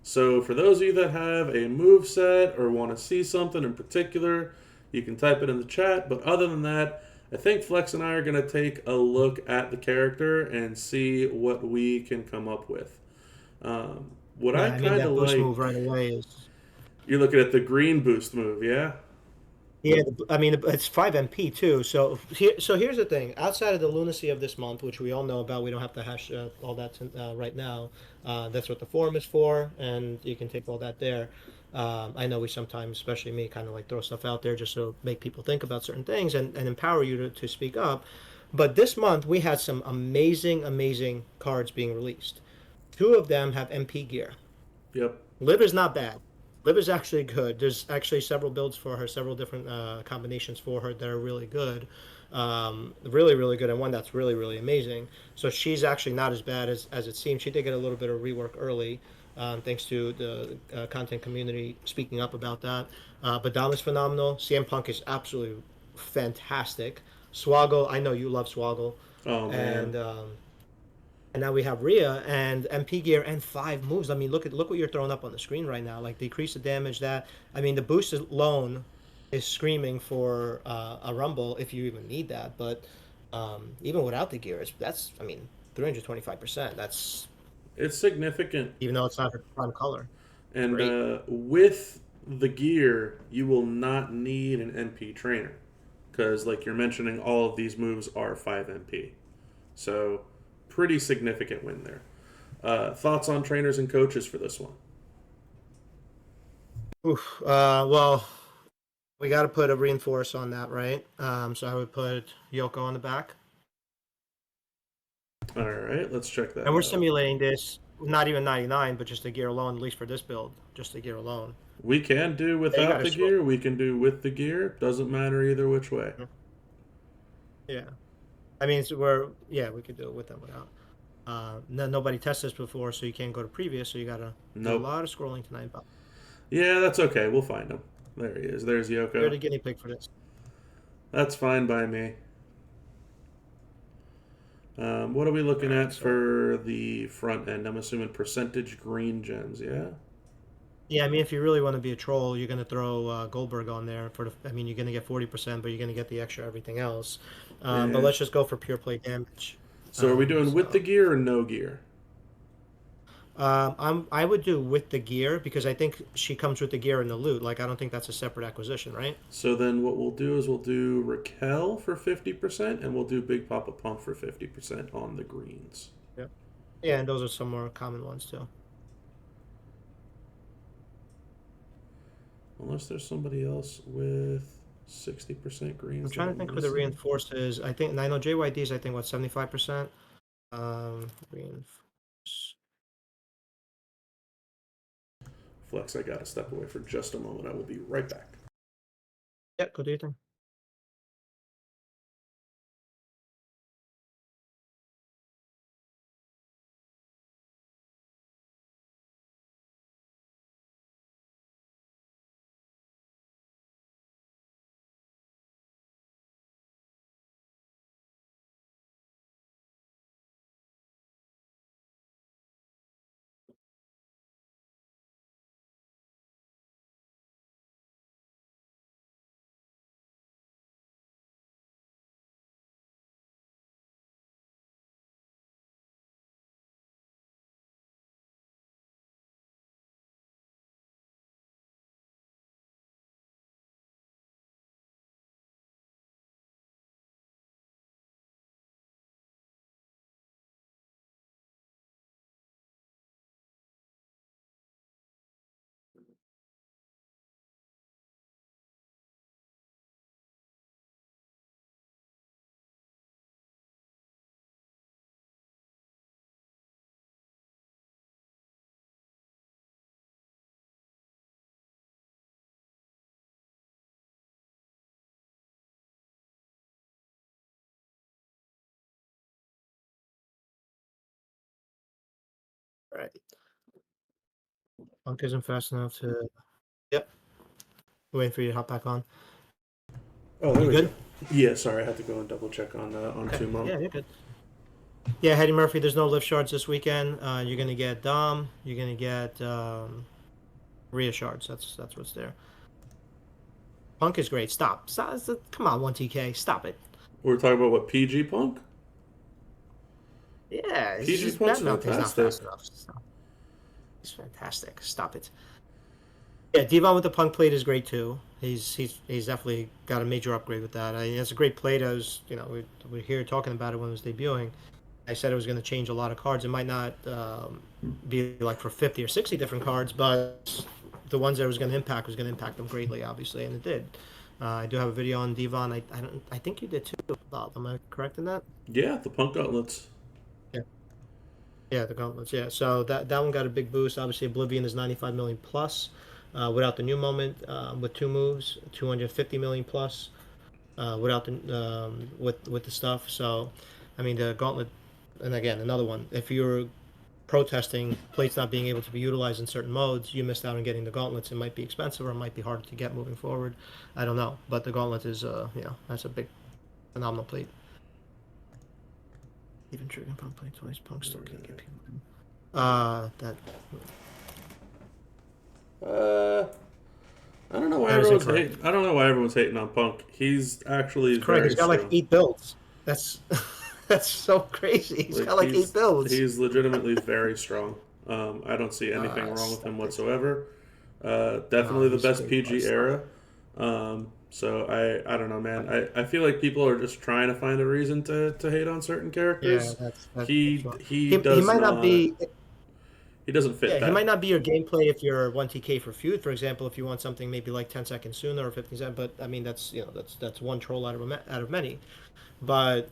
So for those of you that have a move set or want to see something in particular, you can type it in the chat, but other than that, I think Flex and I are going to take a look at the character and see what we can come up with. What I kind of like... move right away is... You're looking at the green boost move, yeah? Yeah, I mean it's 5 MP too. So here's the thing. Outside of the lunacy of this month, which we all know about, we don't have to hash all that right now. That's what the forum is for, and you can take all that there. I know we sometimes, especially me, kind of like throw stuff out there just to make people think about certain things and empower you to speak up. But this month we had some amazing, amazing cards being released. Two of them have MP gear. Yep. Liv is not bad. Liv is actually good. There's actually several builds for her, several different combinations for her that are really good, really, really good, and one that's really, really amazing. So she's actually not as bad as it seems. She did get a little bit of rework early, thanks to the content community speaking up about that. But Dom is phenomenal. CM Punk is absolutely fantastic. Swoggle, I know you love Swoggle, Oh man. and now we have Rhea and MP gear and 5 moves. I mean, look what you're throwing up on the screen right now. Like decrease the damage that. I mean, the boost alone is screaming for a rumble if you even need that. But even without the gear, that's I mean 325%. That's It's significant. even though it's not her prime color. And Great. with the gear, you will not need an MP trainer. Because, like you're mentioning, all of these moves are 5 MP. So, pretty significant win there. Thoughts on trainers and coaches for this one? Oof. Well, we got to put a reinforce on that, right? So I would put Yoko on the back. All right, let's check that And we're out. simulating this, not even 99, but just the gear alone, at least for this build, just the gear alone. We can do Yeah, you got without to the scroll. gear. We can do with the gear. Doesn't matter either which way. Yeah. I mean, yeah, we could do it with and without. Nobody tested this before, so you can't go to previous, so you got to do a Nope. lot of scrolling tonight. But Yeah, that's okay. We'll find him. There he is. There's you're Yoko. the guinea pig for this. That's fine by me. What are we All looking right, at so. for the front end? I'm assuming percentage green gems, yeah? Yeah, I mean, if you really want to be a troll, you're going to throw Goldberg on there. I mean, you're going to get 40%, but you're going to get the extra everything else. But Yeah. let's just go for pure play damage. So are we doing with the So. gear or no gear? I would do with the gear because I think she comes with the gear and the loot. Like I don't think that's a separate acquisition, right? So then what we'll do is we'll do Raquel for 50% and we'll do Big Papa Pump for 50% on the greens. Yeah. Yeah, and those are some more common ones too. Unless there's somebody else with 60% I'm greens that trying to I'm think for the missing. reinforces. I think and I know JYD is I think what 75%. Reinforce. Flex, I gotta step away for just a moment. I will be right back. Yeah, go do your thing. All right. Punk isn't fast enough to. Yep. Waiting for you to hop back on. Oh, there You we go. good? Yeah, sorry, I had to go and double check on Okay. Two Monk. Yeah, you're good. Yeah, Eddie Murphy. There's no lift shards this weekend. You're gonna get Dom. You're gonna get Rhea shards. That's what's there. Punk is great. Stop. Stop. Come on, 1TK. Stop it. We're talking about what, PG Punk? Yeah, it's PG just Punk's bad mouth thing's not fantastic. fast enough. Stop. He's fantastic. Stop it. Yeah, Devon with the punk plate is great too. He's definitely got a major upgrade with that. It's a great plate. We were here talking about it when it was debuting. I said it was going to change a lot of cards. It might not be like for 50 or 60 different cards, but the ones that it was going to impact was going to impact them greatly, obviously, and it did. I do have a video on Devon. I think you did too, Bob. Am I correct in that? Yeah, the punk gauntlets. Yeah. Yeah, the gauntlets. Yeah, so that one got a big boost. Obviously, Oblivion is 95 million plus. Without the new moment, with two moves, 250 million plus. Without the with the stuff. So, I mean, the gauntlet, and again, another one. If you're protesting plates not being able to be utilized in certain modes, you missed out on getting the gauntlets. It might be expensive or it might be harder to get moving forward. I don't know, but the gauntlet is, that's a big, phenomenal plate. Even trigger pump plate twice, punk still can't get people. That. I don't know why That is everyone's incorrect. hating. I don't know why everyone's hating on Punk. He's actually Correct. very He's got like strong. 8 builds. That's that's so crazy. He's got like 8 builds. he's legitimately very strong. I don't see anything wrong with him Stop it. whatsoever. No, Definitely the he's best great. PG era. So I don't know, man. I feel like people are just trying to find a reason to hate on certain Yeah, characters. that's He wrong. he He does might not not. be. He doesn't fit Yeah, he might that. not be your gameplay if you're 1 TK for feud, for example. If you want something maybe like 10 seconds sooner or 15 seconds, but I mean that's one troll out of many. But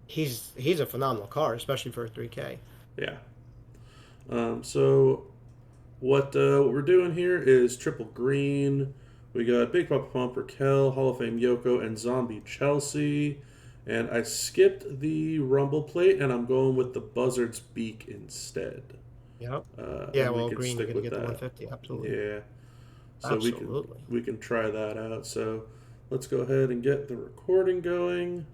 he's a phenomenal card, especially for a 3K. Yeah. So what we're doing here is triple green. We got Big Papa Pump, Raquel, Hall of Fame Yoko, and Zombie Chelsea. And I skipped the Rumble plate, and I'm going with the Buzzard's Beak instead. Yep. Yeah, And we well, can green, you're stick gonna with get the that. 150. Absolutely. Yeah. So Absolutely. we can try that out. So let's go ahead and get the recording going.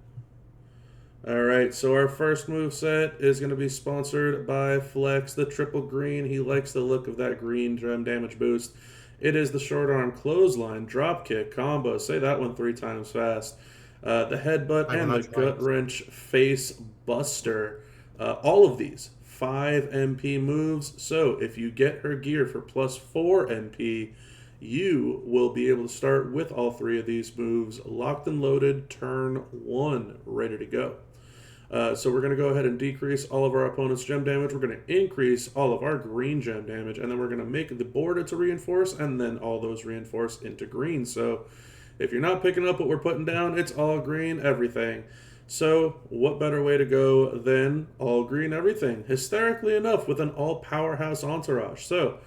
All right, so our first move set is going to be sponsored by Flex, the triple green. He likes the look of that green gem damage boost. It is the short arm clothesline, drop kick, combo. Say that one 3 times fast. The headbutt I will and the not try gut it. wrench face buster. All of these 5 MP moves. So if you get her gear for plus 4 MP, you will be able to start with all 3 of these moves locked and loaded, turn 1, ready to go. So we're going to go ahead and decrease all of our opponent's gem damage. We're going to increase all of our green gem damage, and then we're going to make the board into reinforce, and then all those reinforce into green. So if you're not picking up what we're putting down, it's all green everything. So what better way to go than all green everything? Hysterically enough, with an all powerhouse entourage. So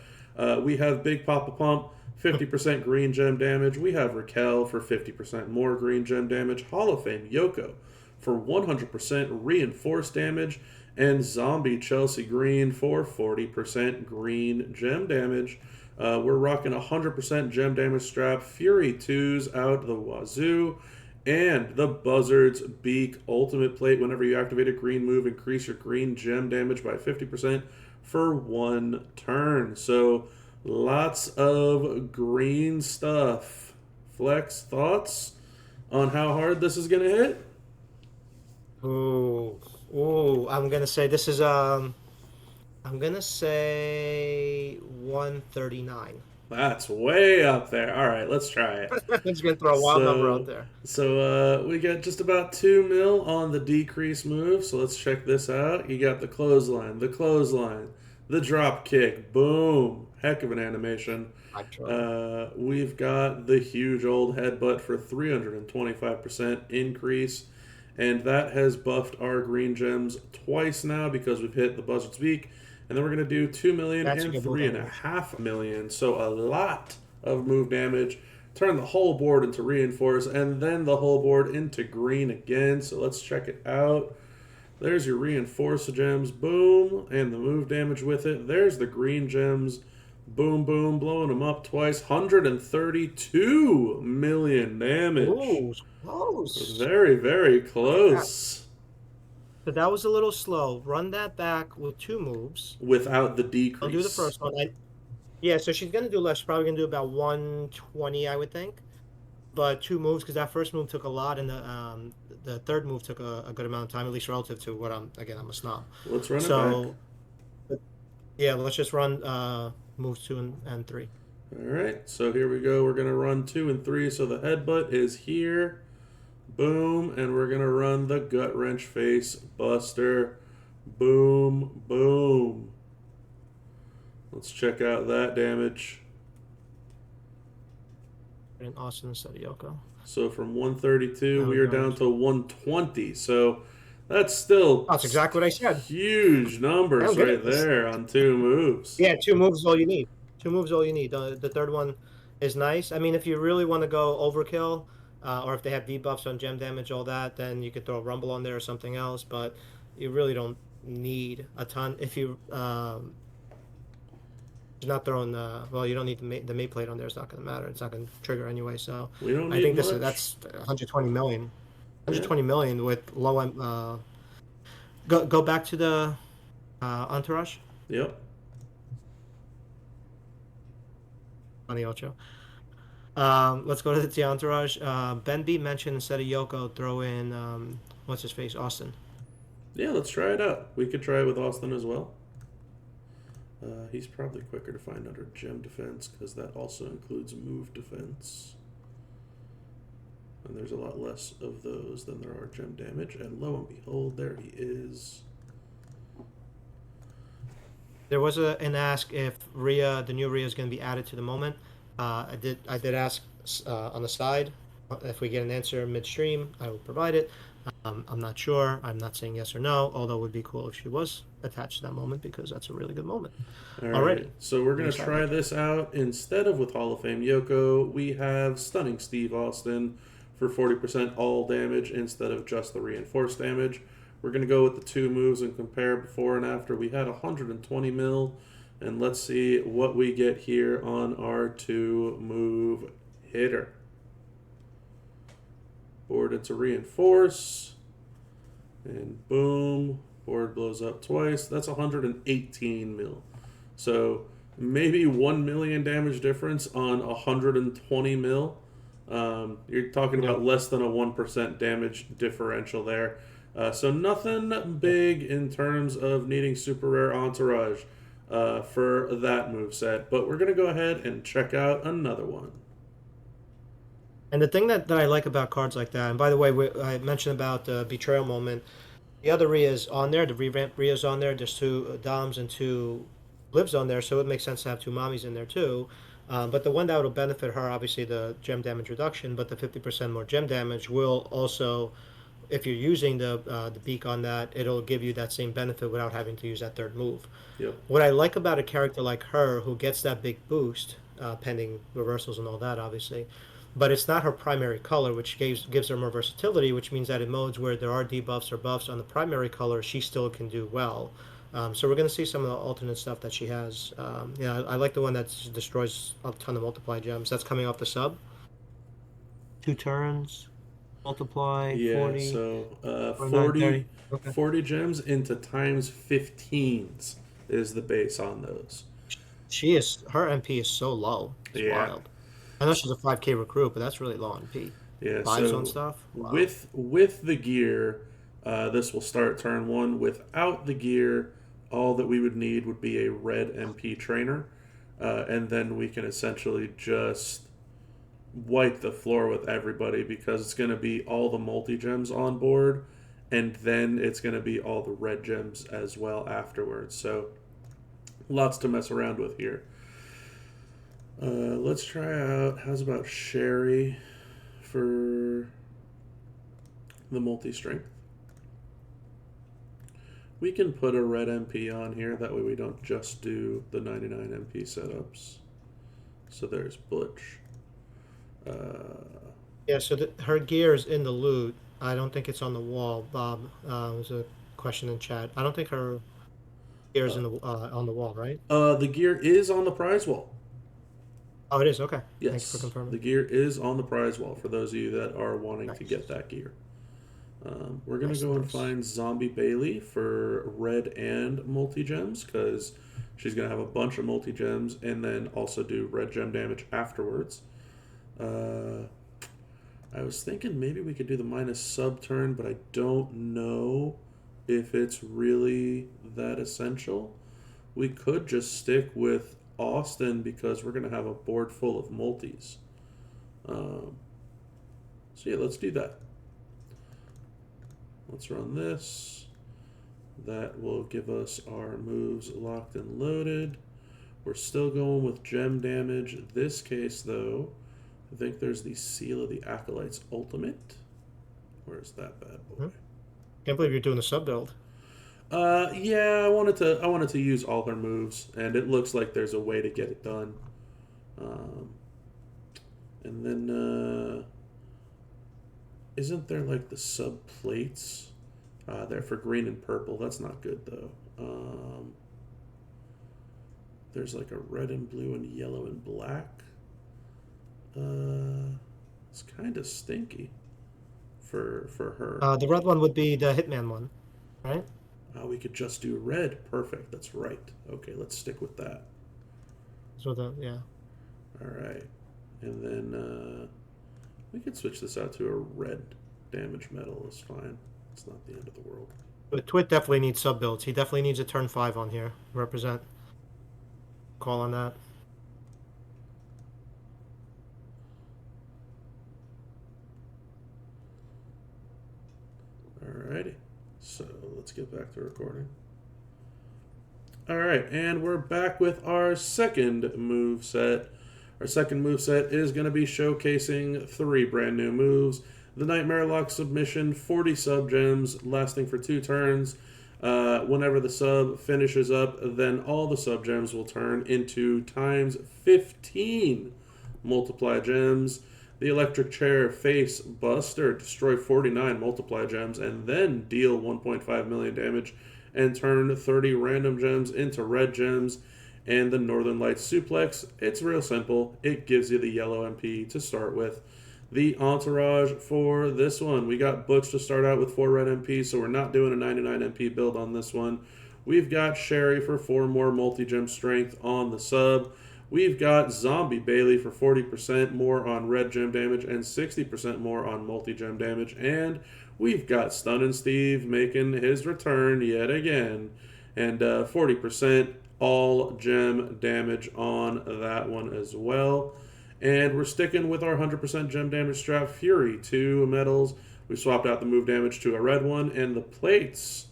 we have Big Papa Pump, 50% green gem damage. We have Raquel for 50% more green gem damage. Hall of Fame Yoko for 100% reinforced damage, and Zombie Chelsea Green for 40% green gem damage. We're rocking 100% gem damage strap, Fury 2s out the wazoo, and the Buzzard's Beak ultimate plate. Whenever you activate a green move, increase your green gem damage by 50% for 1 turn. So lots of green stuff. Flex, thoughts on how hard this is going to hit? Ooh, ooh. I'm gonna say 139. That's way up there. All right, let's try it. I'm just gonna throw a wild number out So, there. we got just about 2 mil on the decrease move. So let's check this out. You got the clothesline, the drop kick, boom, heck of an animation. I try. We've got the huge old headbutt for 325% increase, and that has buffed our green gems twice now because we've hit the Buzzard's Beak. And then we're going to do 2 million That's a and good move damage. 3.5 million. So a lot of move damage. Turn the whole board into reinforce, and then the whole board into green again. So let's check it out. There's your reinforce gems, boom, and the move damage with it. There's the green gems, boom, boom, blowing them up twice. 132 million damage. Ooh, close. Very, very Yeah. close. So that was a little slow. Run that back with 2 moves. Without the I'll do the decrease. first one. Yeah, so she's gonna do less. She's probably gonna do about 120, I would think. But 2 moves, because that first move took a lot, and the third move took a good amount of time, at least relative to what I'm a snob. Let's run it back. So yeah, let's just run moves 2 and 3. All right, so here we go. We're going to run 2 and 3. So the headbutt is here. Boom. And we're going to run the gut wrench face buster. Boom, boom. Let's check out that damage. And Austin instead of Yoko. So from 132, Oh, we are nice. down to 120. So that's still That's exactly what I said. huge numbers right there on 2 moves. Yeah, 2 moves is all you need. 2 moves is all you need. The third one is nice. I mean, if you really want to go overkill, or if they have debuffs on gem damage, all that, then you could throw a Rumble on there or something else. But you really don't need a ton. If you not throwing well, you don't need the mate plate on there. It's not going to matter. It's not going to trigger anyway. So We don't need I think much. that's 120 million. 120 million with low. Go back to the entourage. Yep. Funny Ocho. Let's go to the entourage. Ben B mentioned instead of Yoko, throw in what's his face, Austin. Yeah, let's try it out. We could try it with Austin as well. He's probably quicker to find under gem defense because that also includes move defense. And there's a lot less of those than there are gem damage. And lo and behold, there he is. There was an ask if the new Rhea is going to be added to the moment. I did ask on the side. If we get an answer midstream, I will provide it. I'm not sure. I'm not saying yes or no, although it would be cool if she was attached to that moment because that's a really good moment. All right. So we're going to try this out. Instead of with Hall of Fame Yoko, we have Stunning Steve Austin for 40% all damage instead of just the reinforced damage. We're going to go with the 2 moves and compare before and after. We had 120 mil, and let's see what we get here on our 2 move hitter. Board into reinforce, and boom, board blows up twice. That's 118 mil. So maybe 1 million damage difference on 120 mil. You're talking about less than a 1% damage differential there. So nothing big in terms of needing super rare entourage for that moveset. But we're going to go ahead and check out another one. And the thing that I like about cards like that, and by the way, I mentioned about the betrayal moment. The other Rhea's on there, the revamped Rhea's on there. There's 2 Doms and 2 Livs on there, so it makes sense to have 2 Mommies in there too. But the one that will benefit her, obviously the gem damage reduction, but the 50% more gem damage will also, if you're using the beak on that, it'll give you that same benefit without having to use that 3rd move. Yep. What I like about a character like her who gets that big boost, pending reversals and all that, obviously, but it's not her primary color, which gives her more versatility, which means that in modes where there are debuffs or buffs on the primary color, she still can do well. So we're going to see some of the alternate stuff that she has. Yeah, I like the one that destroys a ton of multiply gems. That's coming off the sub. 2 turns, multiply, 40. So 40, 40 gems into times 15s is the base on those. Her MP is so low. It's wild. I know she's a 5K recruit, but that's really low on P. Yeah, 5s so on stuff. Wow. With the gear, this will start turn 1. Without the gear, all that we would need would be a red MP trainer, and then we can essentially just wipe the floor with everybody because it's going to be all the multi-gems on board, and then it's going to be all the red gems as well afterwards. So lots to mess around with here. Let's try out, how's about Sherry for the multi-strength? We can put a red MP on here, that way we don't just do the 99 MP setups. So there's Butch. Yeah, so her gear is in the loot. I don't think it's on the wall, Bob. There's a question in chat. I don't think her gear is on the wall, right? The gear is on the prize wall. Oh, it is? Okay. Yes, thanks for confirming. The gear is on the prize wall for those of you that are wanting to get that gear. We're going to go and find Zombie Bailey for red and multi-gems because she's going to have a bunch of multi-gems and then also do red gem damage afterwards. I was thinking maybe we could do the minus sub turn, but I don't know if it's really that essential. We could just stick with Austin because we're going to have a board full of multis. So yeah, let's do that. Let's run this. That will give us our moves locked and loaded. We're still going with gem damage. This case, though, I think there's the Seal of the Acolytes Ultimate. Where's that bad boy? Can't believe you're doing the sub build. Yeah, I wanted to use all her moves, and it looks like there's a way to get it done. And then isn't there like the sub plates? They're for green and purple. That's not good though. There's like a red and blue and yellow and black. It's kind of stinky for her. The red one would be the Hitman one, right? We could just do red. Perfect. That's right. Okay, let's stick with that. So yeah. All right, and then we could switch this out to a red damage metal. It's fine. It's not the end of the world. But Twit definitely needs sub builds. He definitely needs a turn 5 on here. Represent. Call on that. Alrighty. So let's get back to recording. Alright, and we're back with our second move set. Our second move set is going to be showcasing 3 brand new moves. The Nightmare Lock Submission, 40 sub gems, lasting for 2 turns. Whenever the sub finishes up, then all the sub gems will turn into times 15 multiply gems. The Electric Chair Face Buster, destroy 49 multiply gems, and then deal 1.5 million damage and turn 30 random gems into red gems. And the Northern Lights Suplex, it's real simple. It gives you the yellow MP to start with. The entourage for this one, we got Butch to start out with 4 red MP, so we're not doing a 99 MP build on this one. We've got Sherry for 4 more multi-gem strength on the sub. We've got Zombie Bailey for 40% more on red gem damage and 60% more on multi-gem damage. And we've got Stunnin' Steve making his return yet again. And 40% all gem damage on that one as well. And we're sticking with our 100% gem damage strap Fury. 2 medals. We swapped out the move damage to a red one. And the plates,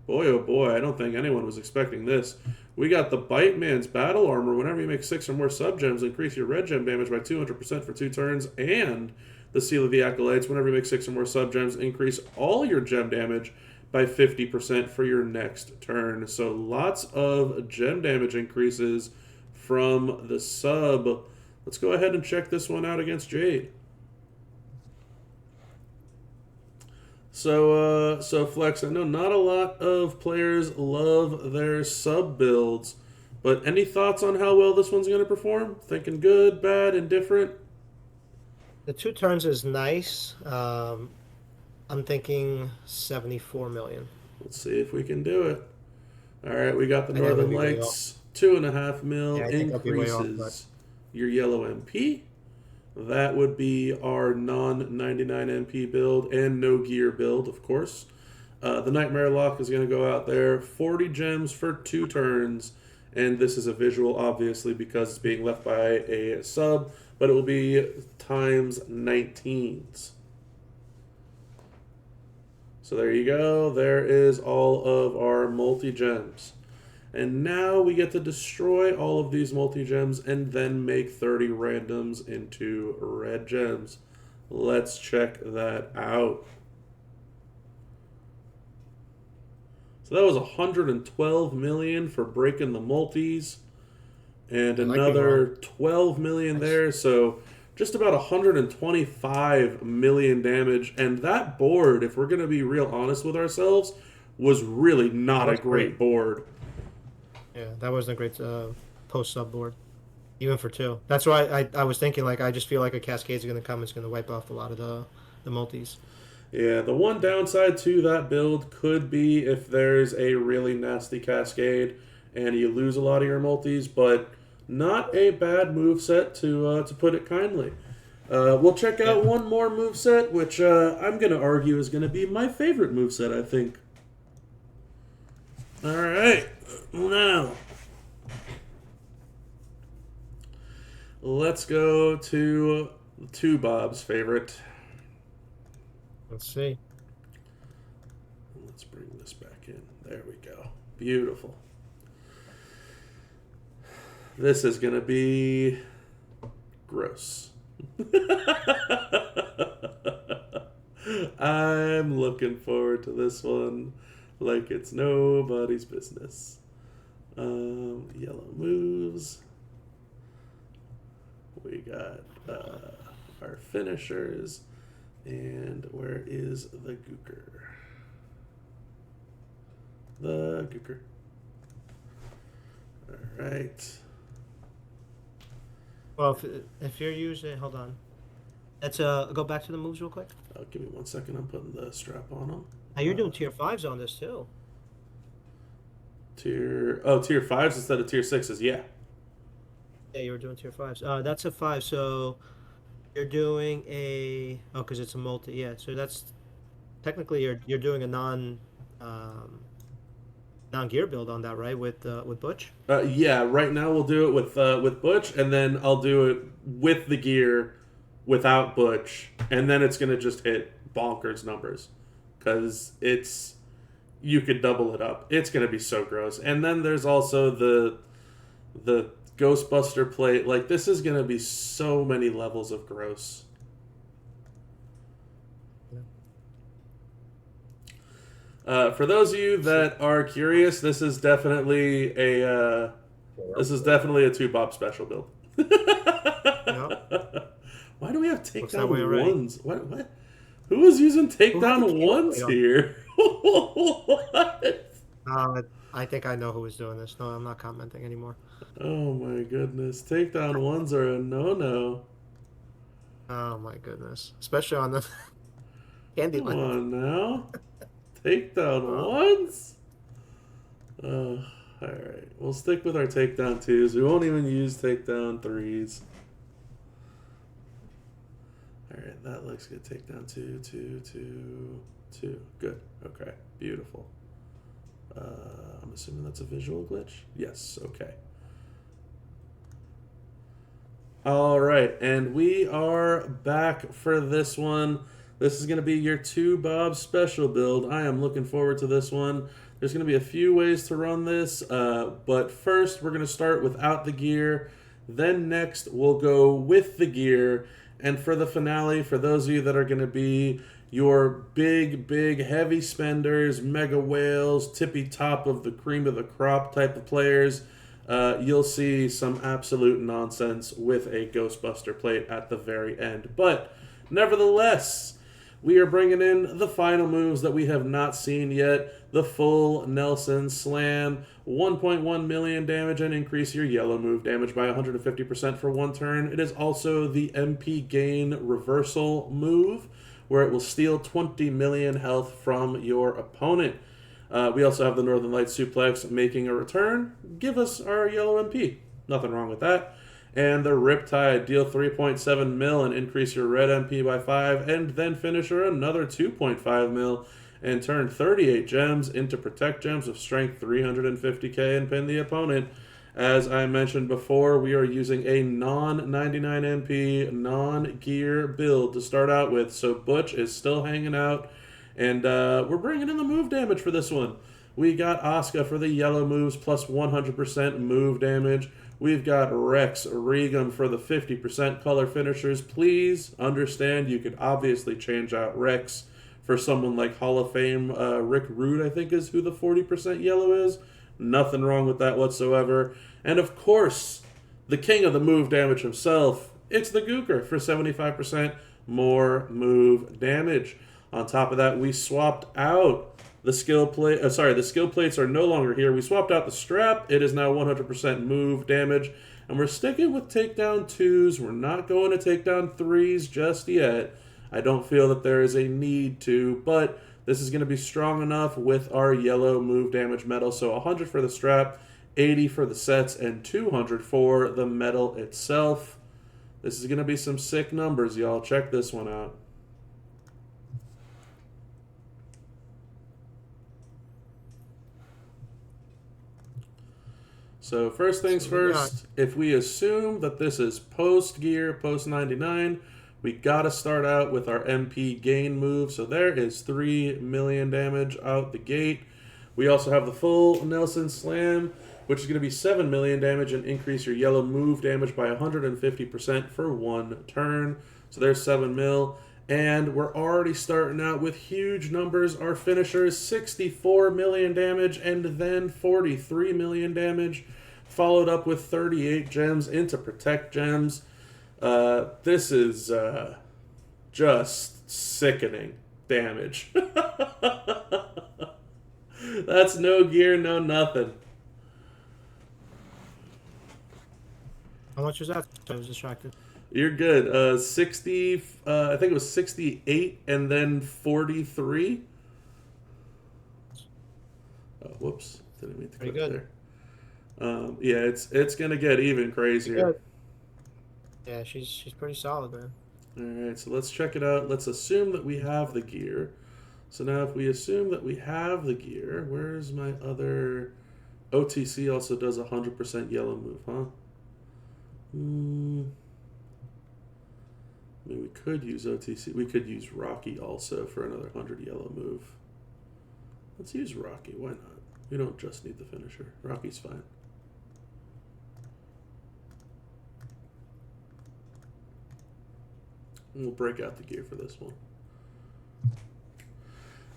boy oh boy, I don't think anyone was expecting this. We got the Bite Man's Battle Armor. Whenever you make 6 or more sub gems, increase your red gem damage by 200% for 2 turns. And the Seal of the Acolytes. Whenever you make 6 or more sub gems, increase all your gem damage by 50% for your next turn. So lots of gem damage increases from the sub. Let's go ahead and check this one out against Jade. So Flex, I know not a lot of players love their sub builds, but any thoughts on how well this one's going to perform? Thinking good, bad, indifferent? The 2 turns is nice. I'm thinking 74 million. Let's see if we can do it. All right, we got the Northern Lights, 2.5 mil increases your yellow MP. That would be our non-99 MP build and no gear build, of course. The Nightmare Lock is going to go out there. 40 gems for 2 turns. And this is a visual, obviously, because it's being left by a sub. But it will be times 19s. So there you go. There is all of our multi-gems. And now we get to destroy all of these multi-gems and then make 30 randoms into red gems. Let's check that out. So that was 112 million for breaking the multis. And another 12 million there. So just about 125 million damage. And that board, if we're going to be real honest with ourselves, was really not a great board. Yeah, that wasn't a great post-sub board, even for 2. That's why I was thinking, like, I just feel like a Cascade's going to come. It's going to wipe off a lot of the multis. Yeah, the one downside to that build could be if there's a really nasty Cascade and you lose a lot of your multis, but not a bad moveset to put it kindly. We'll check out one more moveset, which I'm going to argue is going to be my favorite moveset, I think. All right. Now, Let's go to Bob's favorite. Let's see. Let's bring this back in. There we go. Beautiful. This is going to be gross. I'm looking forward to this one like it's nobody's business. Yellow moves. We got our finishers. And where is the Gooker? The Gooker. All right. Well, if you're using, hold on. Let's go back to the moves real quick. Give me 1 second. I'm putting the strap on them. Now you're doing tier 5s on this too. Tier 5s instead of tier 6s. Yeah. Yeah, you were doing tier 5s. That's a 5. So you're doing a because it's a multi. Yeah, so that's technically you're doing a non-gear build on that, right? With Butch. Yeah. Right now we'll do it with Butch, and then I'll do it with the gear, without Butch, and then it's gonna just hit bonkers numbers, because you could double it up. It's gonna be so gross. And then there's also the Ghostbuster plate. Like, this is gonna be so many levels of gross. For those of you that are curious, this is definitely a 2-Bob special build. Yep. Why do we have Looks that takedown way already. ones? What? Who was using takedown the ones kilo? here? What? I think I know who was doing this. No, I'm not commenting anymore. Oh my goodness. Takedown ones are a no-no. Oh my goodness, especially on the candy Come one. on now. Takedown ones? Alright. We'll stick with our takedown 2s. We won't even use takedown 3s. Alright, that looks good. Takedown 2, 2, 2, 2. Good. Okay. Beautiful. I'm assuming that's a visual glitch? Yes. Okay. Alright, and we are back for this one. This is going to be your 2-Bob special build. I am looking forward to this one. There's going to be a few ways to run this, but first we're going to start without the gear. Then next we'll go with the gear. And for the finale, for those of you that are going to be your big, heavy spenders, mega whales, tippy top of the cream of the crop type of players, you'll see some absolute nonsense with a Ghostbuster plate at the very end. But nevertheless, we are bringing in the final moves that we have not seen yet. The full Nelson Slam, 1.1 million damage, and increase your yellow move damage by 150% for 1 turn. It is also the MP Gain Reversal move, where it will steal 20 million health from your opponent. We also have the Northern Lights Suplex making a return. Give us our yellow MP. Nothing wrong with that. And the Riptide, deal 3.7 mil and increase your red MP by 5, and then finisher another 2.5 mil and turn 38 gems into Protect Gems of Strength 350k and pin the opponent. As I mentioned before, we are using a non-99 MP, non-gear build to start out with, so Butch is still hanging out, and we're bringing in the move damage for this one. We got Asuka for the yellow moves plus 100% move damage. We've got Rex Regum for the 50% color finishers. Please understand you could obviously change out Rex for someone like Hall of Fame Rick Rude, I think is who the 40% yellow is. Nothing wrong with that whatsoever. And of course, the king of the move damage himself, it's the Gooker for 75% more move damage. On top of that, we swapped out the skill plate. The skill plates are no longer here. We swapped out the strap. It is now 100% move damage. And we're sticking with takedown 2s. We're not going to takedown 3s just yet. I don't feel that there is a need to, but this is going to be strong enough with our yellow move damage medal. So 100 for the strap, 80 for the sets, and 200 for the medal itself. This is going to be some sick numbers, y'all. Check this one out. So first things So we got first, if we assume that this is post gear, post 99, we gotta start out with our MP gain move. So there is 3 million damage out the gate. We also have the full Nelson Slam, which is going to be 7 million damage and increase your yellow move damage by 150% for 1 turn. So there's 7 mil. And we're already starting out with huge numbers. Our finisher is 64 million damage and then 43 million damage, followed up with 38 gems into Protect gems. This is just sickening damage. That's no gear, no nothing. how much was that? I was distracted. You're good. 60, I think it was 68 and then 43. Oh, whoops. Didn't mean to Pretty click good. there. Yeah, it's going to get even crazier. Yeah, she's pretty solid, man. Alright, so let's check it out. Let's assume that we have the gear. So now if we assume that we have the gear, where's my other... OTC also does 100% yellow move, huh? I mean, we could use OTC. We could use Rocky also for another 100 yellow move. Let's use Rocky. Why not? We don't just need the finisher. Rocky's fine. And we'll break out the gear for this one.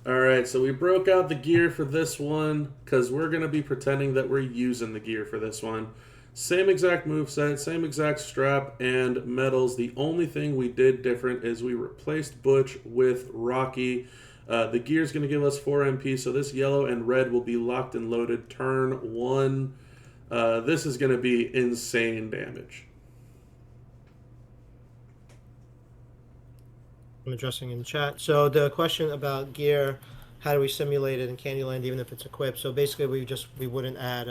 Alright, so we broke out the gear for this one because we're going to be pretending that we're using the gear for this one. Same exact moveset, same exact strap and medals. The only thing we did different is we replaced Butch with Rocky. The gear is going to give us 4 MP, so this yellow and red will be locked and loaded turn 1. This is going to be insane damage. I'm addressing in the chat. So the question about gear, how do we simulate it in Candyland even if it's equipped? So basically we wouldn't add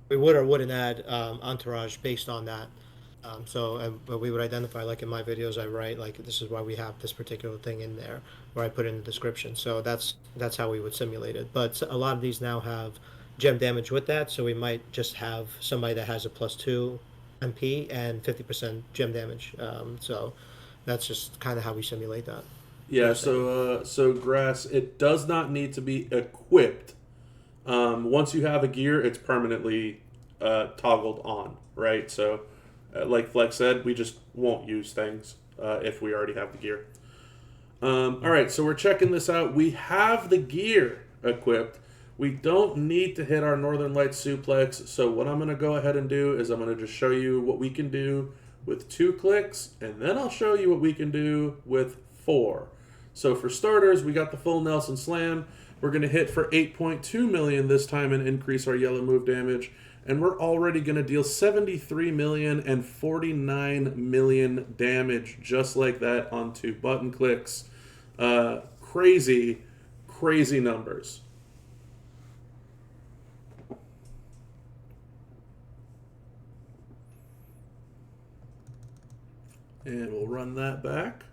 we would or wouldn't add entourage based on that. But we would identify, like in my videos I write, like this is why we have this particular thing in there, or I put in the description. So that's how we would simulate it. But a lot of these now have gem damage with that, so we might just have somebody that has a +2 MP and 50% gem damage. So that's just kind of how we simulate that. Yeah, so Grass, it does not need to be equipped. Once you have a gear, it's permanently toggled on, right? So, like Flex said, we just won't use things if we already have the gear. All right, so we're checking this out. We have the gear equipped. We don't need to hit our Northern Lights suplex. So what I'm going to go ahead and do is I'm going to just show you what we can do with 2 clicks, and then I'll show you what we can do with 4. So for starters, we got the full Nelson Slam. We're going to hit for 8.2 million this time and increase our yellow move damage. And we're already going to deal 73 million and 49 million damage just like that on 2 button clicks. Crazy, crazy numbers. And we'll run that back.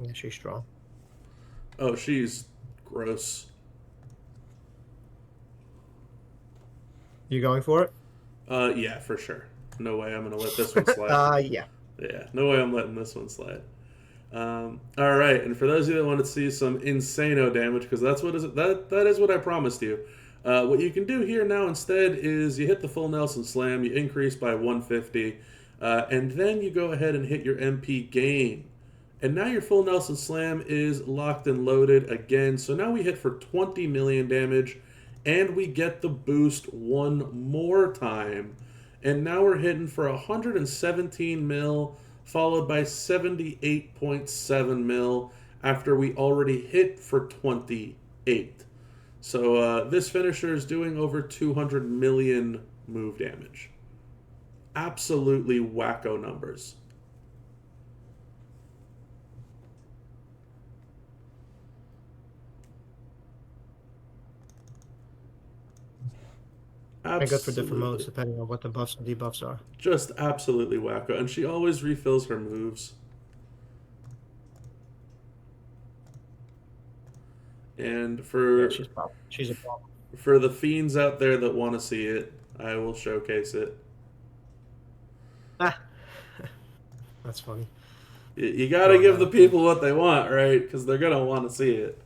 Yeah, she's strong. Oh, she's gross. You going for it? Yeah, for sure. No way I'm going to let this one slide. Yeah. Yeah, no way I'm letting this one slide. All right, and for those of you that want to see some insano damage, because that is what I promised you. What you can do here now instead is you hit the full Nelson Slam, you increase by 150, and then you go ahead and hit your MP gain. And now your full Nelson Slam is locked and loaded again. So now we hit for 20 million damage, and we get the boost one more time. And now we're hitting for 117 mil, followed by 78.7 mil after we already hit for 28. So this finisher is doing over 200 million move damage. Absolutely wacko numbers. And good for different modes depending on what the buffs and debuffs are. Just absolutely wacko. And she always refills her moves. And for... Yeah, she's a problem. For the fiends out there that want to see it, I will showcase it. Ah, that's funny. You got to give the people what they want, right? Because they're going to want to see it.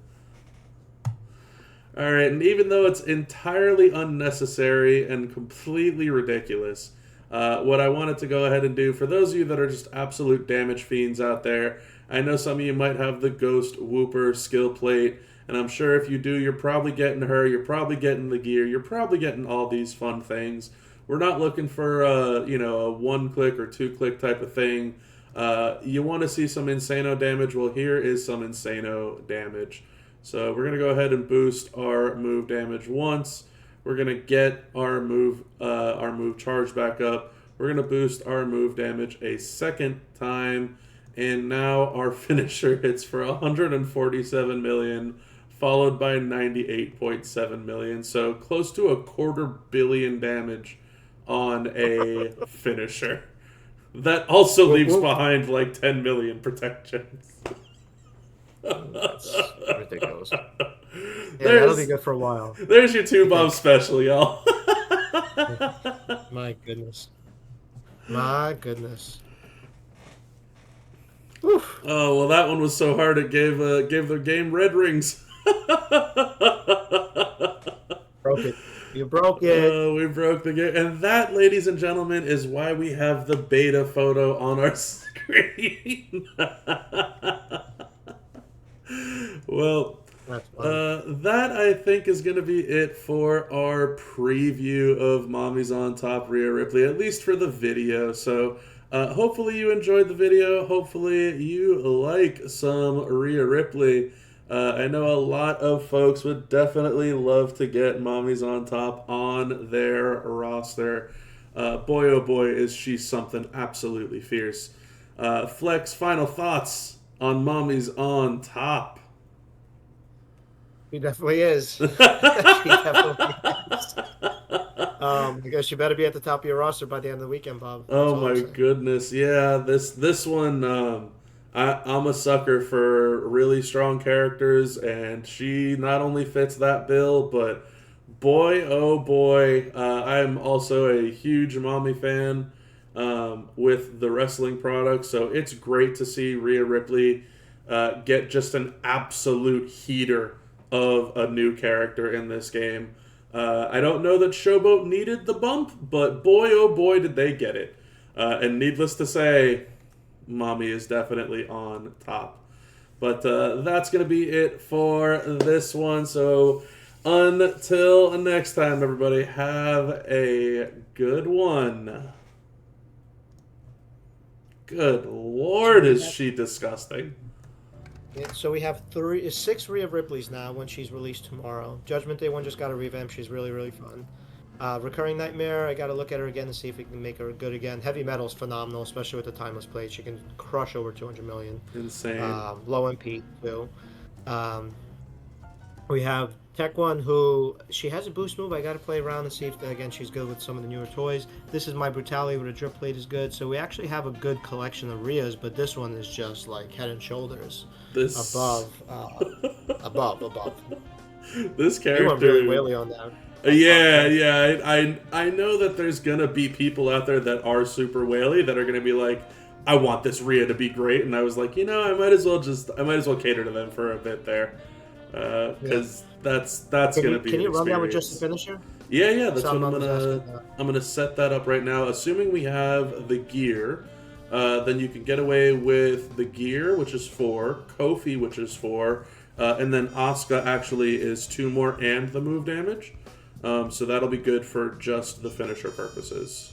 All right, and even though it's entirely unnecessary and completely ridiculous, what I wanted to go ahead and do, for those of you that are just absolute damage fiends out there, I know some of you might have the Ghost Whooper skill plate, and I'm sure if you do, you're probably getting her, you're probably getting the gear, you're probably getting all these fun things. We're not looking for a one-click or two-click type of thing. You want to see some Insano damage? Well, here is some Insano damage. So we're going to go ahead and boost our move damage once. We're going to get our move charge back up. We're going to boost our move damage a second time. And now our finisher hits for 147 million, followed by 98.7 million. So close to 250 million damage on a finisher. That also leaves behind like 10 million protections. That's ridiculous. Yeah, that'll be good for a while. There's your 2-bomb special, y'all. My goodness. My goodness. Oof. Oh, well, that one was so hard it gave the game red rings. Broke it. You broke it. We broke the game. And that, ladies and gentlemen, is why we have the beta photo on our screen. Well, that I think is going to be it for our preview of Mommy's on Top Rhea Ripley, at least for the video. So hopefully you enjoyed the video. Hopefully you like some Rhea Ripley. I know a lot of folks would definitely love to get Mommy's on Top on their roster. Boy, oh boy, is she something absolutely fierce. Flex, final thoughts on Mommy's on Top? He definitely is. She definitely is. Because you better be at the top of your roster by the end of the weekend, Bob. That's oh my goodness, yeah. This one, I'm a sucker for really strong characters, and she not only fits that bill, but boy, oh boy, I'm also a huge Mommy fan with the wrestling product, so it's great to see Rhea Ripley get just an absolute heater of a new character in this game. I don't know that Showboat needed the bump, but boy, oh boy, did they get it. And needless to say, Mommy is definitely on top. But that's going to be it for this one. So until next time, everybody, have a good one. Good Lord, is she disgusting. Yeah, so we have 6 Rhea Ripleys now when she's released tomorrow. Judgment Day one just got a revamp. She's really, really fun. Recurring Nightmare, I got to look at her again and see if we can make her good again. Heavy Metal's phenomenal, especially with the Timeless Plate. She can crush over 200 million. Insane. Low MP, too. We have Tech One, who she has a boost move. I got to play around and see if, again, she's good with some of the newer toys. This is My Brutality with a Drip Plate is good. So we actually have a good collection of Rheas, but this one is just like head and shoulders above. This character. You went really whaley on that. Yeah. I know that there's gonna be people out there that are super whaley that are gonna be like, I want this Rhea to be great, and I was like, I might as well cater to them for a bit there, because that's gonna be. Can you an run that with experience. just the finisher? Yeah. That's what I'm gonna set that up right now. Assuming we have the gear, then you can get away with the gear, which is 4, Kofi, which is 4, and then Asuka actually is 2 more and the move damage. So that'll be good for just the finisher purposes.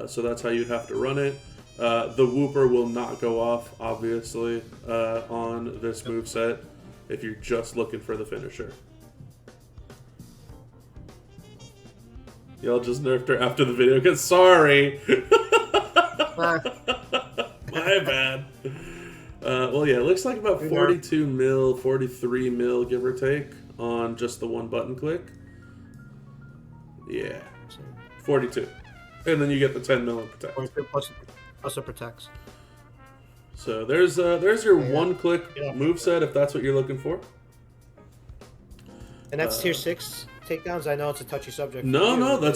So that's how you'd have to run it. The Whooper will not go off, obviously, on this moveset if you're just looking for the finisher. Y'all just nerfed her after the video, because sorry! My bad. Well, yeah, it looks like about 42 mil, 43 mil, give or take, on just the one button click. Yeah. 42. And then you get the 10 mil in protect. 42 plus it protects. So there's your one-click moveset if that's what you're looking for. And that's tier 6 takedowns. I know it's a touchy subject. for No, you, no, but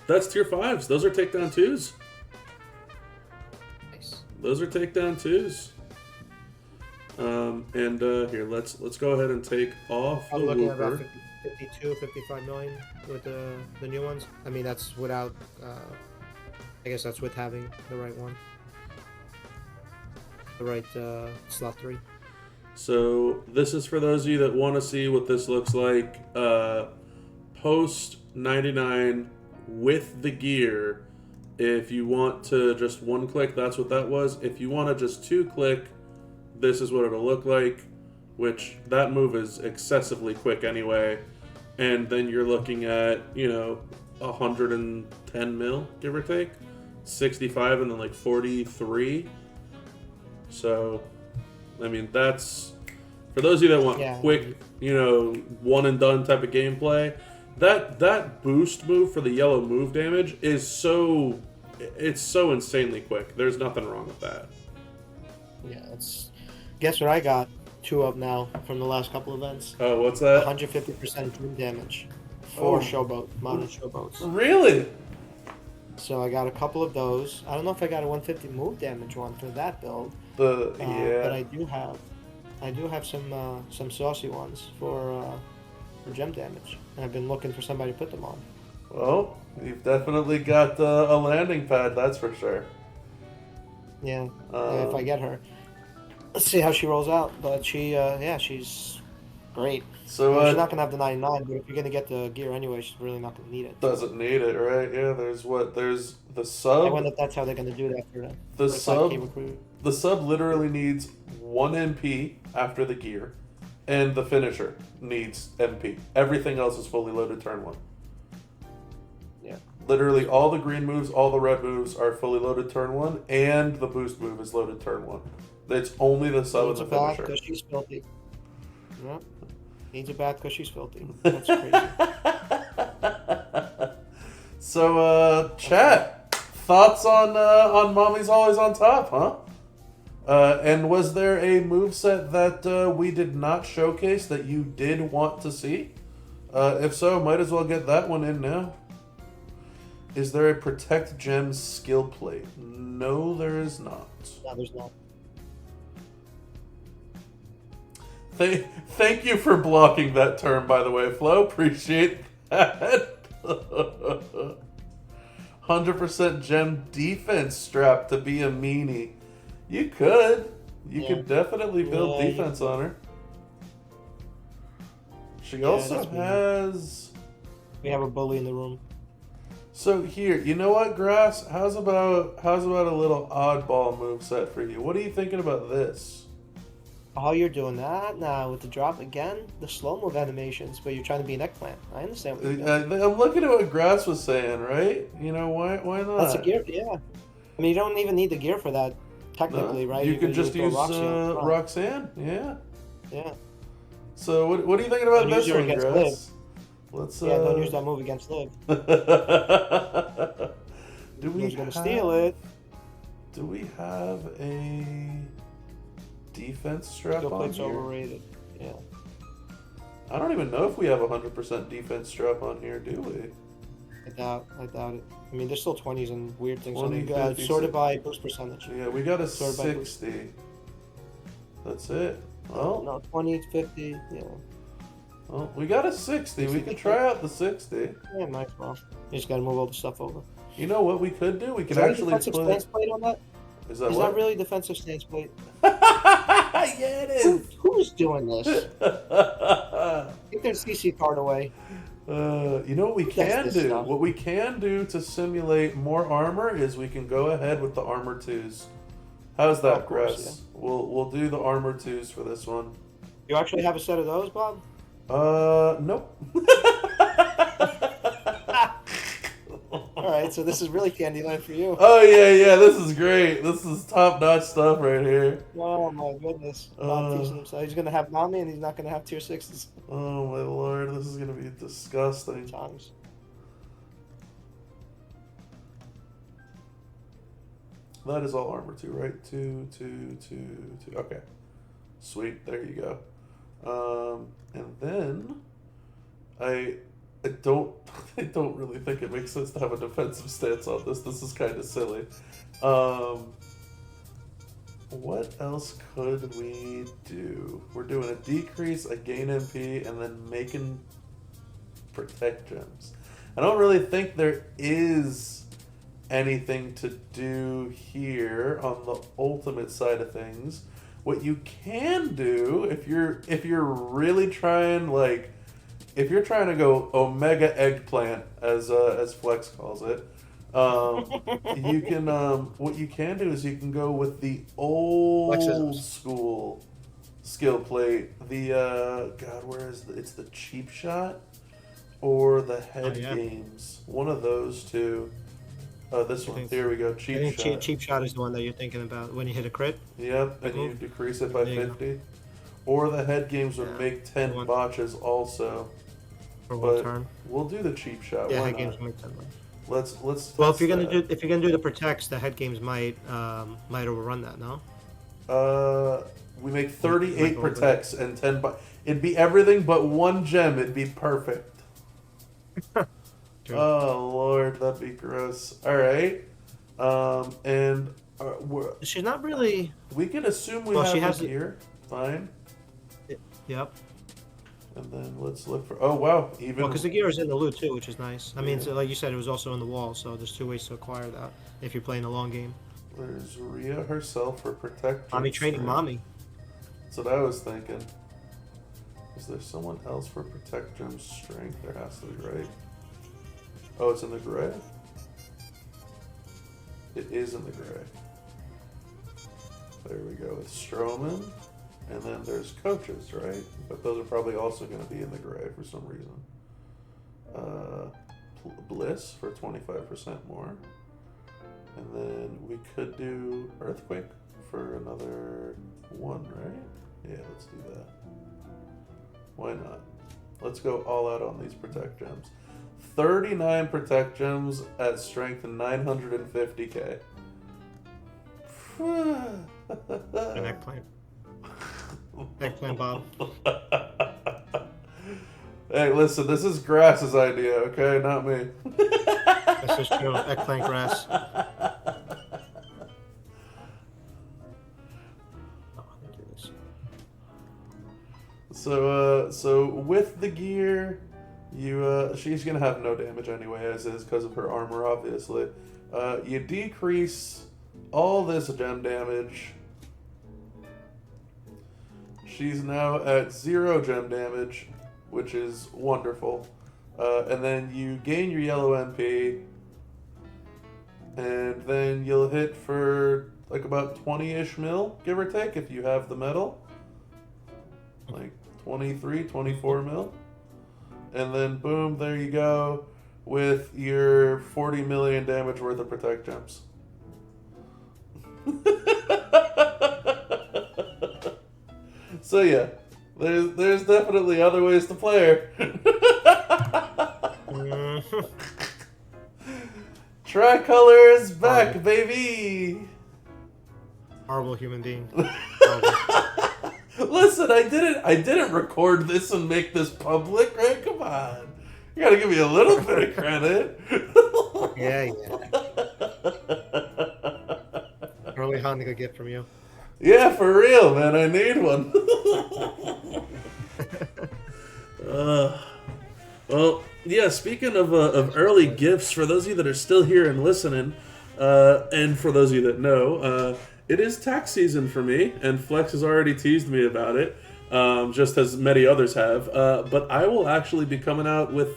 that's tier 5s. Those are takedown 2s. Nice. Those are takedown 2s. Here, let's go ahead and take off I'm the looking at about Whooper. 52, 55 million with the new ones. I mean, that's without. I guess that's with having the right one. The right slot 3. So this is for those of you that want to see what this looks like post 99 with the gear. If you want to just one click, that's what that was. If you want to just 2-click, this is what it'll look like, which that move is excessively quick anyway. And then you're looking at, 110 mil, give or take. 65 and then like 43. So, I mean, that's for those of you that want quick, one and done type of gameplay. That boost move for the yellow move damage is so insanely quick. There's nothing wrong with that. Yeah, guess what I got 2 of now from the last couple events. Oh, what's that? 150% dream damage. 4 showboat, modern showboats. Really? So I got a couple of those. I don't know if I got a 150 move damage one for that build. But I do have some saucy ones for gem damage. And I've been looking for somebody to put them on. Well, you've definitely got a landing pad, that's for sure. Yeah, if I get her. Let's see how she rolls out. But she's great. So she's not gonna have the 99, but if you're gonna get the gear anyway, she's really not gonna need it. Doesn't need it, right? Yeah. There's the sub. I wonder if that's how they're gonna do that for the sub. The sub literally needs 1 MP after the gear, and the finisher needs MP. Everything else is fully loaded turn 1. Yeah. Literally all the green moves, all the red moves are fully loaded turn 1, and the boost move is loaded turn 1. It's only the sub and the finisher. Because she's filthy. Yep. Needs a bath because she's filthy. That's crazy. So, chat, thoughts on Mommy's Always on Top, huh? And was there a moveset that we did not showcase that you did want to see? If so, might as well get that one in now. Is there a Protect Gems skill plate? No, there is not. No, there's not. Thank you for blocking that term, by the way, Flo. Appreciate that. 100% gem defense strap to be a meanie. You could. You could definitely build defense on her. She also has... We have a bully in the room. So here, you know what, Grass? How's about a little oddball moveset for you? What are you thinking about this? Oh, you're doing that now with the drop again? The slow move animations, but you're trying to be an eggplant. I understand what you're doing. I'm looking at what Grass was saying, right? Why not? That's a gear, yeah. I mean, you don't even need the gear for that, technically, right? You could just use Roxanne, yeah. Yeah. So what are you thinking about this one, Grass? Let's don't use that move against Liv. Who's gonna steal it? Do we have a defense strap on here? Overrated. Yeah. I don't even know if we have 100% defense strap on here, do we? I doubt it. I mean, there's still 20s and weird things. 20, 50, sorted by boost percentage. Yeah, we got a 60. That's it. Well, no, 20, 50, yeah. Well, we got a 60. We can try out the 60. Yeah, might as well. You just gotta move all the stuff over. You know what we could do? We could actually put... stance plate on that? Is that what? Is that really defensive stance plate? Yeah, it is. Who's doing this? Get their CC card away. You know what we can do? Stuff. What we can do to simulate more armor is we can go ahead with the armor 2s. How's that, Chris? Yeah. We'll do the armor 2s for this one. You actually have a set of those, Bob? Nope. Alright, so this is really Candyland for you. Oh, yeah, this is great. This is top-notch stuff right here. Oh, my goodness. Bob teasing himself. He's going to have Nami, and he's not going to have tier 6s. Oh, my lord. This is going to be disgusting. Times. That is all armor 2, right? 2. Okay. Sweet. There you go. And then I don't I don't really think it makes sense to have a defensive stance on this. This is kind of silly. What else could we do? We're doing a decrease, a gain MP, and then making protect gems. I don't really think there is anything to do here on the ultimate side of things. What you can do if you're really trying, like, if you're trying to go Omega Eggplant, as Flex calls it, you can what you can do is you can go with the old school skill plate. The God, where is it's the cheap shot or the head games? One of those two. This one. Here we go. Cheap shot. Cheap shot is the one that you're thinking about when you hit a crit. Yep, and you decrease it by 50. Or the head games would make 10 botches also. For one turn. We'll do the cheap shot. Yeah, Why head not? games make 10 botches. Let's. Well, if you're gonna do the protects, the head games might overrun that. No. We make 38 protects and 10. It'd be everything but one gem. It'd be perfect. Oh Lord, that'd be gross. All right, and she's not really. We can assume we have it here. Fine. Yep. And then let's look for. Oh wow, even. Well, because the gear is in the loot too, which is nice. I mean, so like you said, it was also in the wall, so there's 2 ways to acquire that if you're playing a long game. There's Rhea herself for protect. Mommy training mommy. That's what I was thinking. Is there someone else for protect gem strength? There has to be, right? Oh, it's in the gray? It is in the gray. There we go with Strowman. And then there's coaches, right? But those are probably also going to be in the gray for some reason. Bliss for 25% more. And then we could do Earthquake for another 1, right? Yeah, let's do that. Why not? Let's go all out on these protect gems. 39 protect gems at strength 950k. An eggplant. Eggplant Bob. Hey, listen, this is Grass's idea, okay? Not me. This is true. Eggplant Grass. So with the gear, she's gonna have no damage anyway, as is because of her armor, obviously. You decrease all this gem damage. She's now at 0 gem damage, which is wonderful. And then you gain your yellow MP, and then you'll hit for like about 20-ish mil, give or take, if you have the metal. Like 23, 24 mil. And then boom, there you go with your 40 million damage worth of protect gems. So yeah, there's definitely other ways to play her. Tricolor is back, baby. Horrible human being. Listen, I didn't record this and make this public, right? Come on. You gotta give me a little bit of credit. Yeah. Early Hanukkah gift from you. Yeah, for real, man. I need one. Well, yeah, speaking of early gifts, for those of you that are still here and listening, and for those of you that know, it is tax season for me, and Flex has already teased me about it, just as many others have. But I will actually be coming out with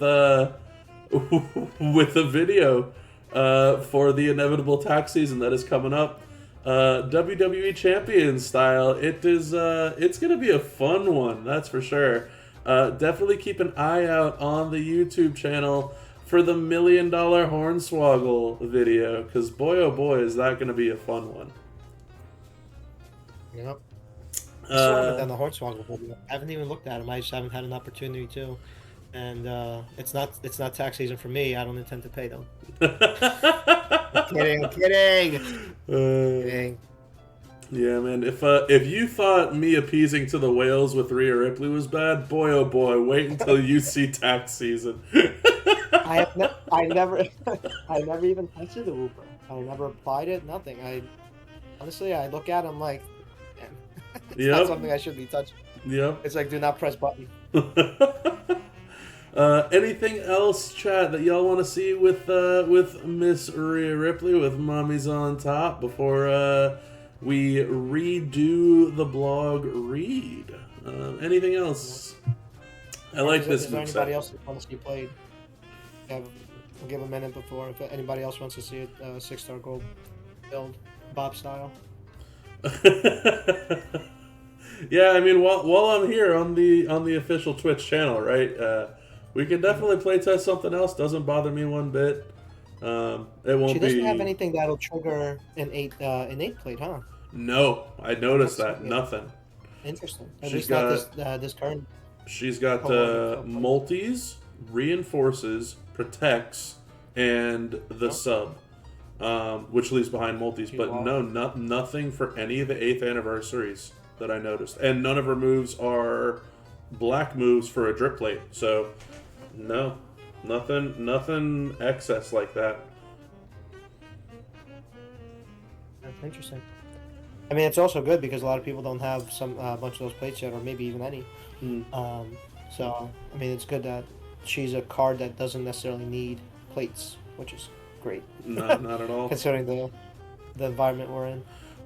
with a video for the inevitable tax season that is coming up, WWE Champion style. It is it's gonna be a fun one, that's for sure. Definitely keep an eye out on the YouTube channel for the $1 million Hornswoggle video, because boy oh boy is that gonna be a fun one. Yep. I still haven't done the Hornswoggle video. I haven't even looked at him. I just haven't had an opportunity to. And it's not tax season for me. I don't intend to pay them. I'm kidding. Yeah, man. If you thought me appeasing to the whales with Rhea Ripley was bad, boy oh boy, wait until you see tax season. I never, I never even touched the Wooper. I never applied it. Nothing. Honestly, I look at it, I'm like, man, it's not Yep. something I should be touching. Yep. It's like, do not press button. Anything else, chat, that y'all want to see with Miss Rhea Ripley with Mommies on Top before we redo the blog read? Anything else? I like this Is there move anybody set. else that wants to see played? Yeah, we'll give a minute before. If anybody else wants to see it, 6-star gold build, Bob style. Yeah, I mean, while I'm here on the official Twitch channel, right? We can definitely play test something else. Doesn't bother me one bit. It won't She be. doesn't have anything that'll trigger an 8 plate, huh? No, I noticed that. Yeah. Nothing. Interesting. At She's least got- not this current. She's got Oh, multis, reinforces, protects, and the sub, which leaves behind multis. But no, nothing for any of the 8th anniversaries that I noticed. And none of her moves are black moves for a drip plate. So, no, nothing excess like that. That's interesting. I mean, it's also good because a lot of people don't have a bunch of those plates yet, or maybe even any. So, I mean, it's good that she's a card that doesn't necessarily need plates, which is great. Not at all. Considering the environment we're in.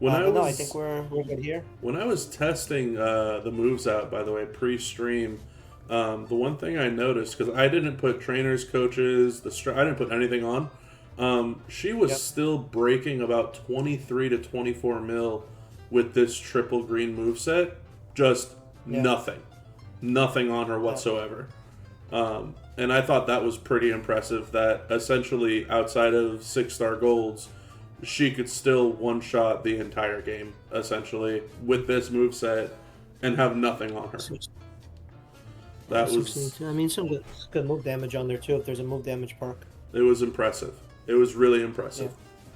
I think we're good here. When I was testing the moves out, by the way, pre-stream, the one thing I noticed, because I didn't put trainers, coaches, I didn't put anything on. She was still breaking about 23 to 24 mil with this triple green moveset. Just nothing on her whatsoever. And I thought that was pretty impressive. That essentially, outside of 6-star golds, she could still one-shot the entire game, essentially, with this moveset and have nothing on her. That was... I mean, some good move damage on there, too, if there's a move damage perk. It was impressive. It was really impressive.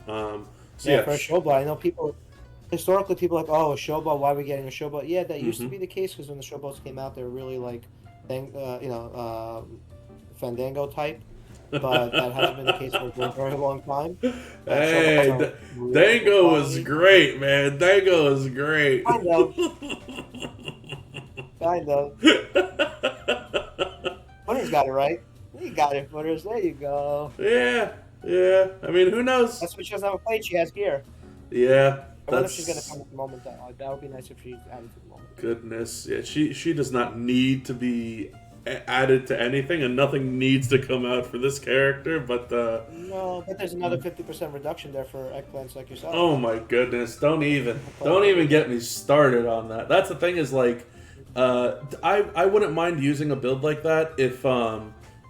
Yeah. For a Showball, I know people... Historically, people are like, oh, a Showball, why are we getting a Showball? Yeah, that used to be the case, because when the Showballs came out, they were really, like, Fandango type. But that hasn't been the case for a very long time. Hey, Dango was great, man. Dango was great. Kind of. Winner's got it right. You got it, Winners. There you go. Yeah. I mean, who knows? That's what she doesn't have a plate. She has gear. Yeah. I wonder if she's going to come at the moment. That would be nice if she added to the moment. Goodness. Yeah, she does not need to be added to anything, and nothing needs to come out for this character, but no, but there's another 50% reduction there for eggplants like yourself. Oh my goodness, don't even get me started on that. That's the thing, is like I wouldn't mind using a build like that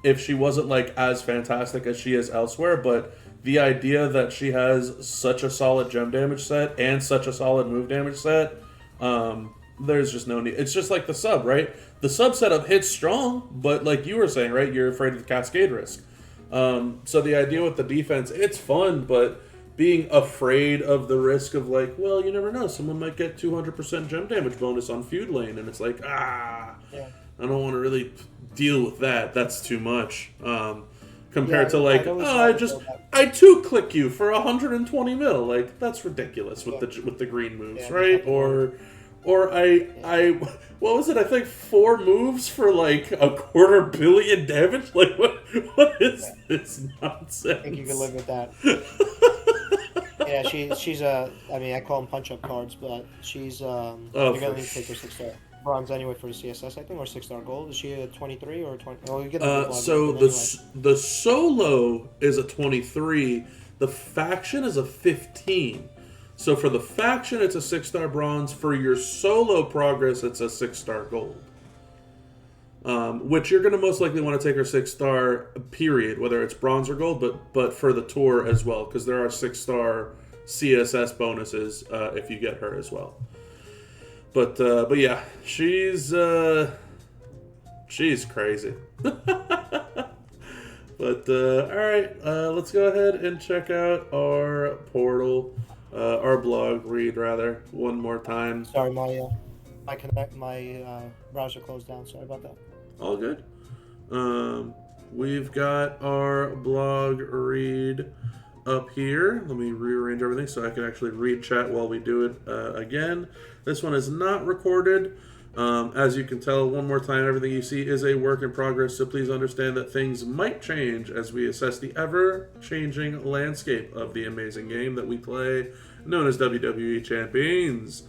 if she wasn't like as fantastic as she is elsewhere, but the idea that she has such a solid gem damage set and such a solid move damage set, there's just no need. It's just like the sub, right? The sub setup hits strong, but like you were saying, right, you're afraid of the cascade risk. So the idea with the defense, it's fun, but being afraid of the risk of like, well, you never know, someone might get 200% gem damage bonus on feud lane, and it's like, I don't want to really deal with that. That's too much. Compared to like, I 2-click you for 120 mil. Like, that's ridiculous with the green moves, right? Or I what was it? I think 4 moves for like 250 million damage. Like, what is this nonsense? I think you can live with that. Yeah, she's I mean, I call them punch-up cards, but she's you're gonna need to take her 6-star bronze anyway for the CSS, I think, or 6-star gold. Is she a 23 or a 20? Oh, you get so the solo is a 23. The faction is a 15. So for the faction, it's a 6-star bronze. For your solo progress, it's a 6-star gold. Which you're going to most likely want to take her 6-star, period, whether it's bronze or gold, but for the tour as well, because there are 6-star CSS bonuses if you get her as well. But yeah, she's crazy. But all right, let's go ahead and check out our portal. our blog read rather one more time. Sorry, my browser closed down. Sorry about that. All good. We've got our blog read up here. Let me rearrange everything so I can actually read chat while we do it again. This one is not recorded. As you can tell, one more time, everything you see is a work in progress, so please understand that things might change as we assess the ever-changing landscape of the amazing game that we play, known as WWE Champions.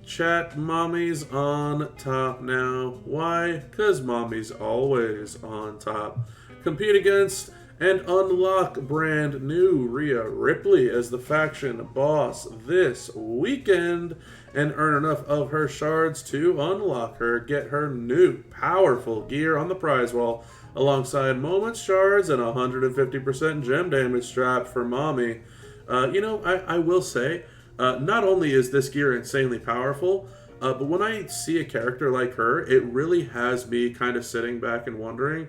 Chat, Mommy's on top now. Why? Because Mommy's always on top. Compete against and unlock brand new Rhea Ripley as the faction boss this weekend and earn enough of her shards to unlock her. Get her new powerful gear on the prize wall alongside moments, shards, and 150% gem damage strap for Mommy. I will say, not only is this gear insanely powerful, but when I see a character like her, it really has me kind of sitting back and wondering,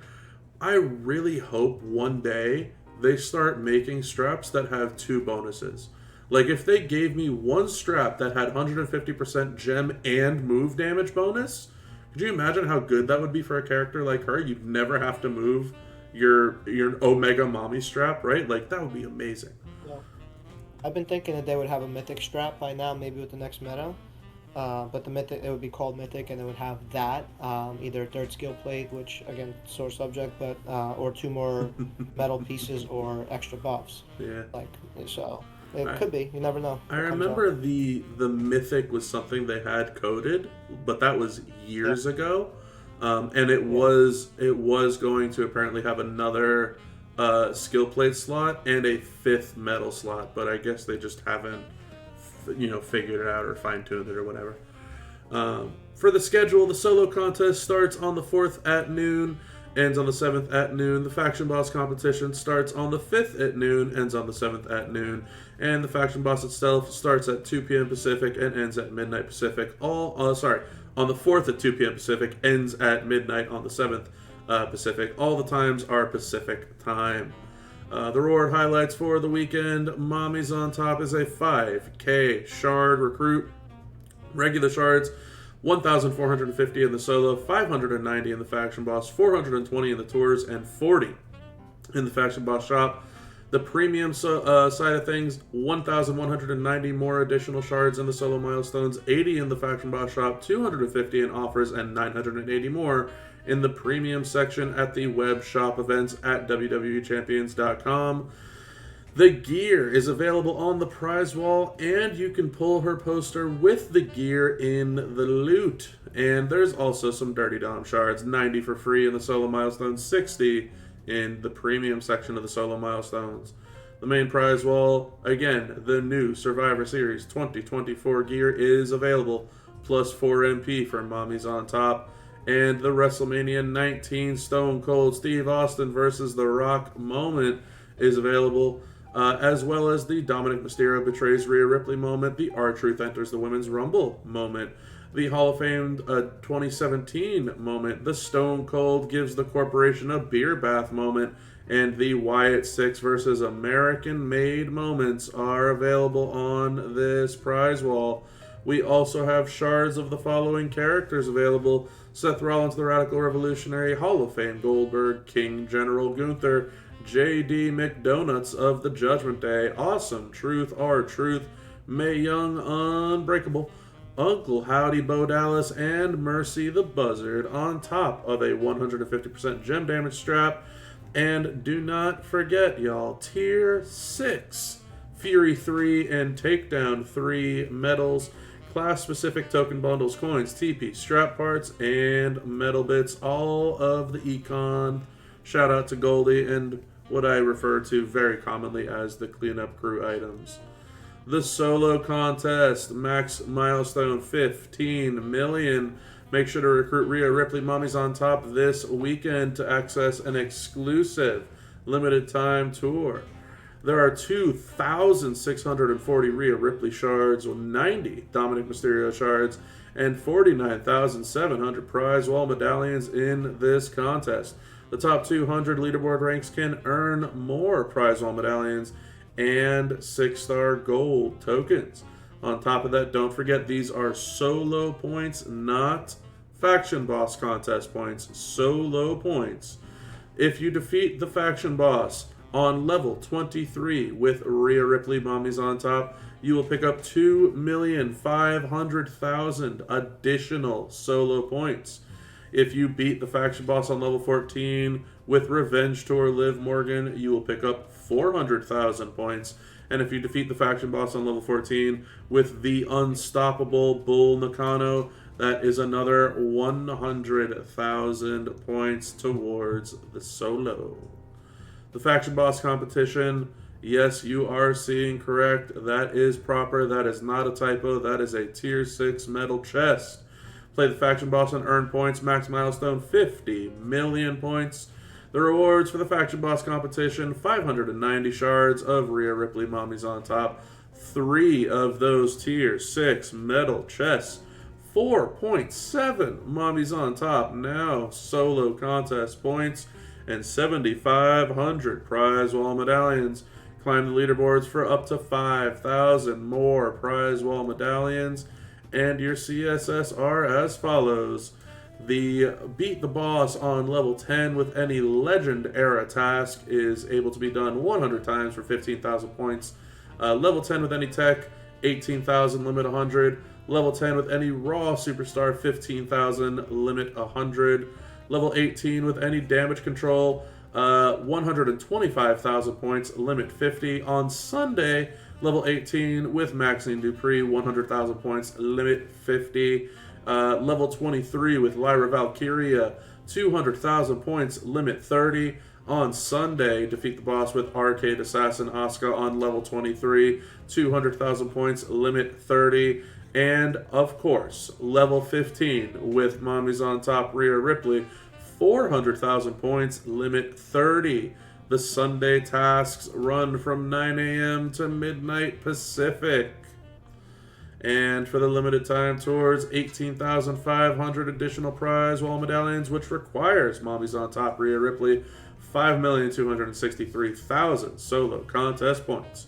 I really hope one day they start making straps that have 2 bonuses. Like, if they gave me one strap that had 150% gem and move damage bonus, could you imagine how good that would be for a character like her? You'd never have to move your Omega Mommy strap, right? Like, that would be amazing. Yeah. I've been thinking that they would have a mythic strap by now, maybe with the next meta. But the mythic, it would be called mythic, and it would have that either 3rd skill plate, which again sore subject, but or 2 more metal pieces or extra buffs. Yeah. So it could be. You never know. I remember the mythic was something they had coded, but that was years ago, and it was going to apparently have another skill plate slot and a 5th metal slot, but I guess they just haven't figured it out or fine-tuned it or whatever. For the schedule, the solo contest starts on the 4th at noon, ends on the 7th at noon. The faction boss competition starts on the 5th at noon, ends on the 7th at noon. And the faction boss itself starts at 2 p.m. Pacific and ends at midnight Pacific. On the 4th at 2 p.m. Pacific, ends at midnight on the 7th Pacific. All the times are Pacific time. The reward highlights for the weekend. Mommy's on top is a 5K shard recruit. Regular shards, 1,450 in the solo, 590 in the faction boss, 420 in the tours, and 40 in the faction boss shop. The premium side of things, 1,190 more additional shards in the solo milestones, 80 in the faction boss shop, 250 in offers, and 980 more in the premium section at the web shop events at www.champions.com. The gear is available on the prize wall, and you can pull her poster with the gear in the loot. And there's also some Dirty Dom shards, 90 for free in the solo milestones, 60 in the premium section of the solo milestones. The main prize wall, again, the new Survivor Series 2024 gear is available, plus 4 MP for Mommy's on top. And the WrestleMania 19 Stone Cold Steve Austin versus The Rock moment is available, as well as the Dominic Mysterio betrays Rhea Ripley moment, the R-Truth enters the Women's Rumble moment, the Hall of Fame 2017 moment, the Stone Cold gives the corporation a beer bath moment, and the Wyatt 6 versus American Made moments are available on this prize wall. We also have shards of the following characters available: Seth Rollins, the Radical Revolutionary, Hall of Fame Goldberg, King General Gunther, J.D. McDonuts of the Judgment Day, Awesome Truth, R-Truth, Mae Young, Unbreakable, Uncle Howdy Bo Dallas, and Mercy the Buzzard, on top of a 150% gem damage strap. And do not forget, y'all, Tier 6, Fury 3, and Takedown 3 medals, class-specific token bundles, coins, TP, strap parts, and metal bits, all of the econ. Shout out to Goldie and what I refer to very commonly as the cleanup crew items. The solo contest, max milestone 15 million. Make sure to recruit Rhea Ripley Mommy's on top this weekend to access an exclusive limited time tour. There are 2,640 Rhea Ripley shards, 90 Dominic Mysterio shards, and 49,700 prize wall medallions in this contest. The top 200 leaderboard ranks can earn more prize wall medallions and 6-star gold tokens. On top of that, don't forget these are solo points, not faction boss contest points. Solo points. If you defeat the faction boss on level 23 with Rhea Ripley Mummies on top, you will pick up 2,500,000 additional solo points. If you beat the faction boss on level 14 with Revenge Tour Liv Morgan, you will pick up 400,000 points. And if you defeat the faction boss on level 14 with the Unstoppable Bull Nakano, that is another 100,000 points towards the solo. The faction boss competition, yes, you are seeing correct. That is proper. That is not a typo. That is a tier 6 metal chest. Play the faction boss and earn points. Max milestone 50 million points. The rewards for the faction boss competition: 590 shards of Rhea Ripley Mummies on top. 3 of those tier 6 metal chests. 4.7 Mummies on top. Now solo contest points. And 7,500 prize wall medallions. Climb the leaderboards for up to 5,000 more prize wall medallions. And your CSS are as follows. The beat the boss on level 10 with any legend era task is able to be done 100 times for 15,000 points. Level 10 with any tech, 18,000, limit 100. Level 10 with any raw superstar, 15,000, limit 100. Level 18 with any damage control, 125,000 points, limit 50. On Sunday, level 18 with Maxine Dupree, 100,000 points, limit 50. Level 23 with Lyra Valkyria, 200,000 points, limit 30. On Sunday, defeat the boss with Arcade Assassin Asuka on level 23, 200,000 points, limit 30. And, of course, level 15 with Mummies on top Rhea Ripley, 400,000 points, limit 30. The Sunday tasks run from 9 a.m. to midnight Pacific. And for the limited time tours, 18,500 additional prize wall medallions, which requires Mummies on top Rhea Ripley, 5,263,000 solo contest points.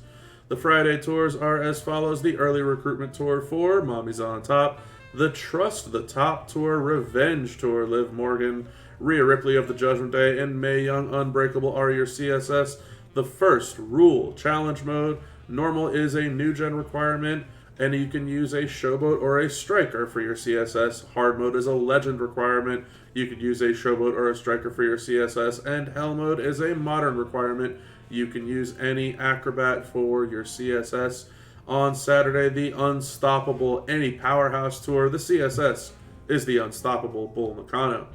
The Friday tours are as follows. The early recruitment tour for Mummies on top, the Trust the Top tour, Revenge tour, Liv Morgan, Rhea Ripley of the Judgment Day, and Mae Young Unbreakable are your CSS. The first rule challenge mode, normal is a new gen requirement, and you can use a showboat or a striker for your CSS. Hard mode is a legend requirement. You could use a showboat or a striker for your CSS, and hell mode is a modern requirement. You can use any acrobat for your CSS. On Saturday, the Unstoppable Any Powerhouse Tour. The CSS is the Unstoppable Bull Nakano.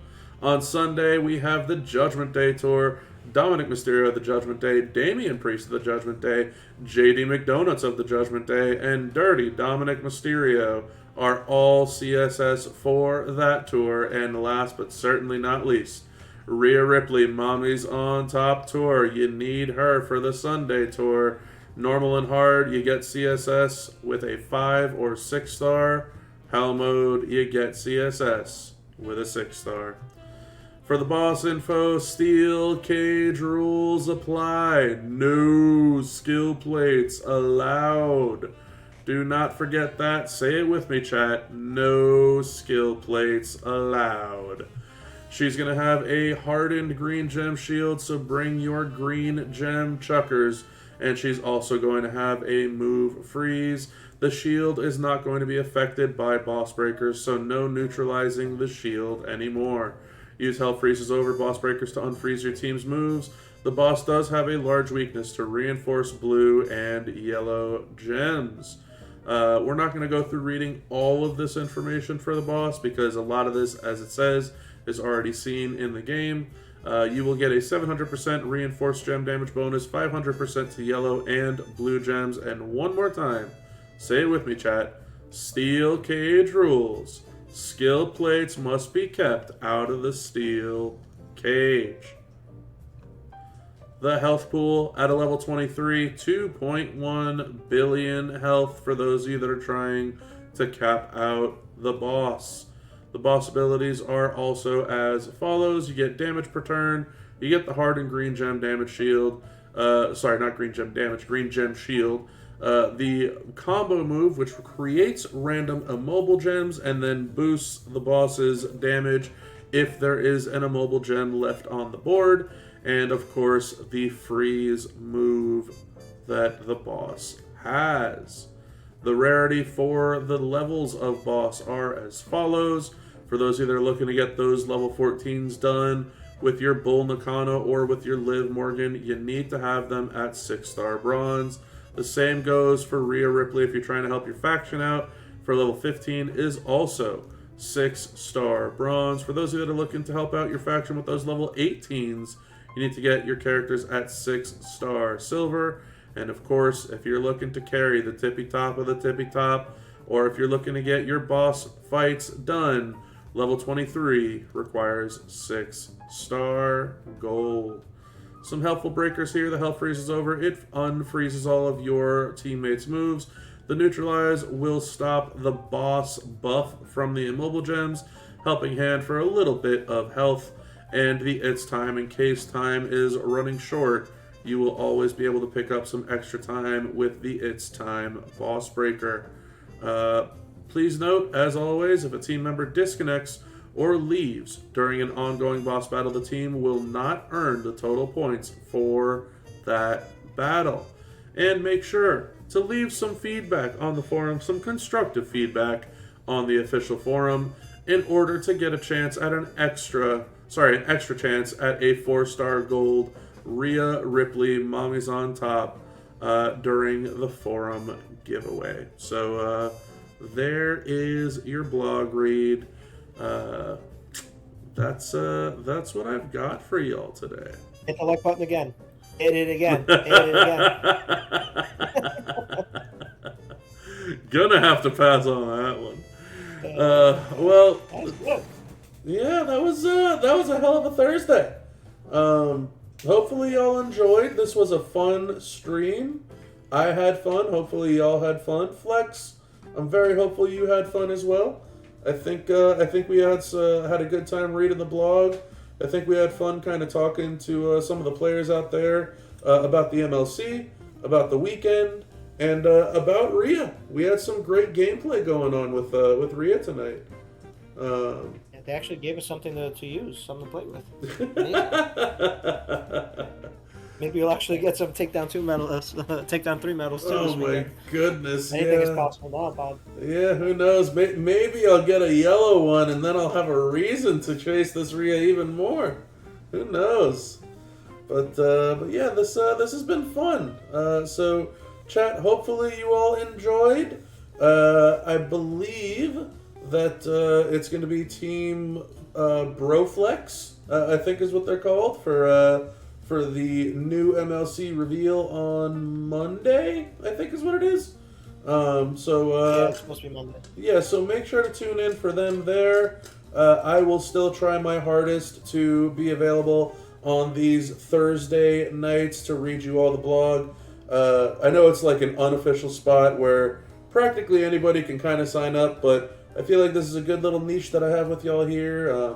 On Sunday, we have the Judgment Day Tour. Dominic Mysterio of the Judgment Day, Damian Priest of the Judgment Day, JD McDonuts of the Judgment Day, and Dirty Dominic Mysterio are all CSS for that tour. And last but certainly not least, Rhea Ripley, Mummies on Top tour. You need her for the Sunday tour. Normal and hard, you get CSS with a 5 or 6 star. Hell mode, you get CSS with a 6 star. For the boss info, steel cage rules apply. No skill plates allowed. Do not forget that. Say it with me, chat. No skill plates allowed. She's going to have a hardened green gem shield, so bring your green gem chuckers. And she's also going to have a move freeze. The shield is not going to be affected by boss breakers, so no neutralizing the shield anymore. Use Hell Freezes over boss breakers to unfreeze your team's moves. The boss does have a large weakness to reinforce blue and yellow gems. We're not going to go through reading all of this information for the boss because a lot of this, as it says, is already seen in the game. You will get a 700% reinforced gem damage bonus, 500% to yellow and blue gems, and one more time, say it with me, chat, steel cage rules. Skill plates must be kept out of the steel cage. The health pool at a level 23, 2.1 billion health for those of you that are trying to cap out the boss. The boss abilities are also as follows. You get damage per turn, you get the hardened green gem damage shield, Sorry, not green gem damage, green gem shield. The combo move, which creates random immobile gems and then boosts the boss's damage if there is an immobile gem left on the board. And of course, the freeze move that the boss has. The rarity for the levels of boss are as follows. For those of you that are looking to get those level 14s done with your Bull Nakano or with your Liv Morgan, you need to have them at 6-star bronze. The same goes for Rhea Ripley if you're trying to help your faction out. For level 15 is also 6-star bronze. For those of you that are looking to help out your faction with those level 18s, you need to get your characters at 6-star silver. And of course, if you're looking to carry the tippy top of the tippy top, or if you're looking to get your boss fights done, level 23 requires 6-star gold. Some helpful breakers here. The health freezes over. It unfreezes all of your teammates' moves. The neutralize will stop the boss buff from the immobile gems. Helping hand for a little bit of health. And the It's Time, in case time is running short, you will always be able to pick up some extra time with the It's Time boss breaker. Please note, as always, if a team member disconnects or leaves during an ongoing boss battle, the team will not earn the total points for that battle. And make sure to leave some feedback on the forum, some constructive feedback on the official forum, in order to get a chance at an extra chance at a 4-star gold Rhea Ripley Mommy's on Top during the forum giveaway. So there is your blog read. That's what I've got for y'all today. Hit the like button again. Hit it again. Hit it again. Gonna have to pass on that one. Well, yeah, that was a hell of a Thursday. Hopefully y'all enjoyed. This was a fun stream. I had fun. Hopefully y'all had fun. Flex, I'm very hopeful you had fun as well. I think we had a good time reading the blog. I think we had fun kind of talking to some of the players out there about the MLC, about the weekend, and about Rhea. We had some great gameplay going on with Rhea tonight. They actually gave us something to use, something to play with. Maybe we'll actually get some takedown 3 medals too. Oh my goodness! Anything is possible now, Bob. Yeah, who knows? Maybe I'll get a yellow one, and then I'll have a reason to chase this Rhea even more. Who knows? But yeah, this has been fun. So, chat. Hopefully, you all enjoyed. I believe that it's going to be Team Broflex. I think is what they're called for the new MLC reveal on Monday, I think is what it is. Yeah, it's supposed to be Monday. Yeah, so make sure to tune in for them there. I will still try my hardest to be available on these Thursday nights to read you all the blog. I know it's like an unofficial spot where practically anybody can kind of sign up, but I feel like this is a good little niche that I have with y'all here.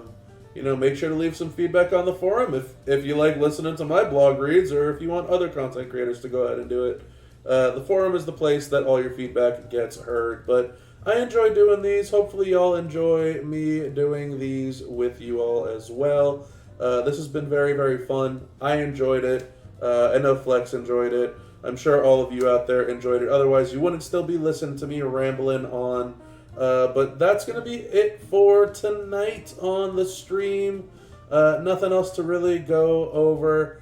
Make sure to leave some feedback on the forum if you like listening to my blog reads, or if you want other content creators to go ahead and do it. The forum is the place that all your feedback gets heard. But I enjoy doing these. Hopefully y'all enjoy me doing these with you all as well. This has been very, very fun. I enjoyed it. I know Flex enjoyed it. I'm sure all of you out there enjoyed it. Otherwise, you wouldn't still be listening to me rambling on. But that's going to be it for tonight on the stream. Nothing else to really go over.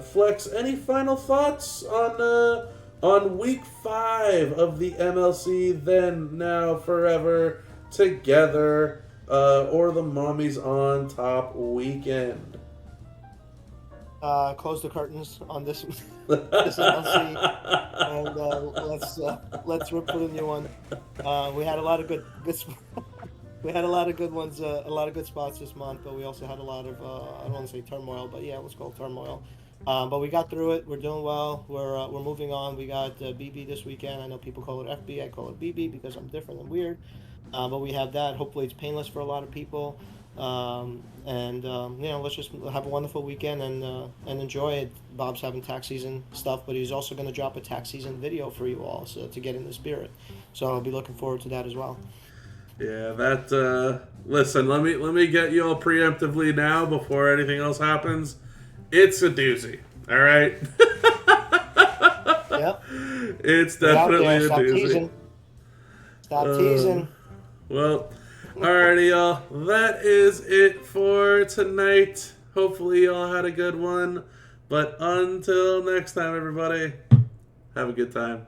Flex, any final thoughts on week 5 of the MLC Then, Now, Forever, Together, or the Mommy's on Top weekend? Close the curtains on this MLC, and let's rip for the new one. We had a lot of good we had a lot of good ones, a lot of good spots this month, but we also had a lot of I don't want to say turmoil, but yeah, let's call it turmoil. But we got through it. We're doing well. We're moving on. We got BB this weekend. I know people call it FB. I call it BB because I'm different and weird. But we have that. Hopefully, it's painless for a lot of people. Let's just have a wonderful weekend and enjoy it. Bob's having tax season stuff, but he's also going to drop a tax season video for you all, so to get in the spirit. So I'll be looking forward to that as well. Yeah, that. Listen, let me get you all preemptively now before anything else happens. It's a doozy. All right. Yep. It's definitely a Stop doozy. teasing. Stop teasing. Well, alrighty, y'all. That is it for tonight. Hopefully, y'all had a good one. But until next time, everybody, have a good time.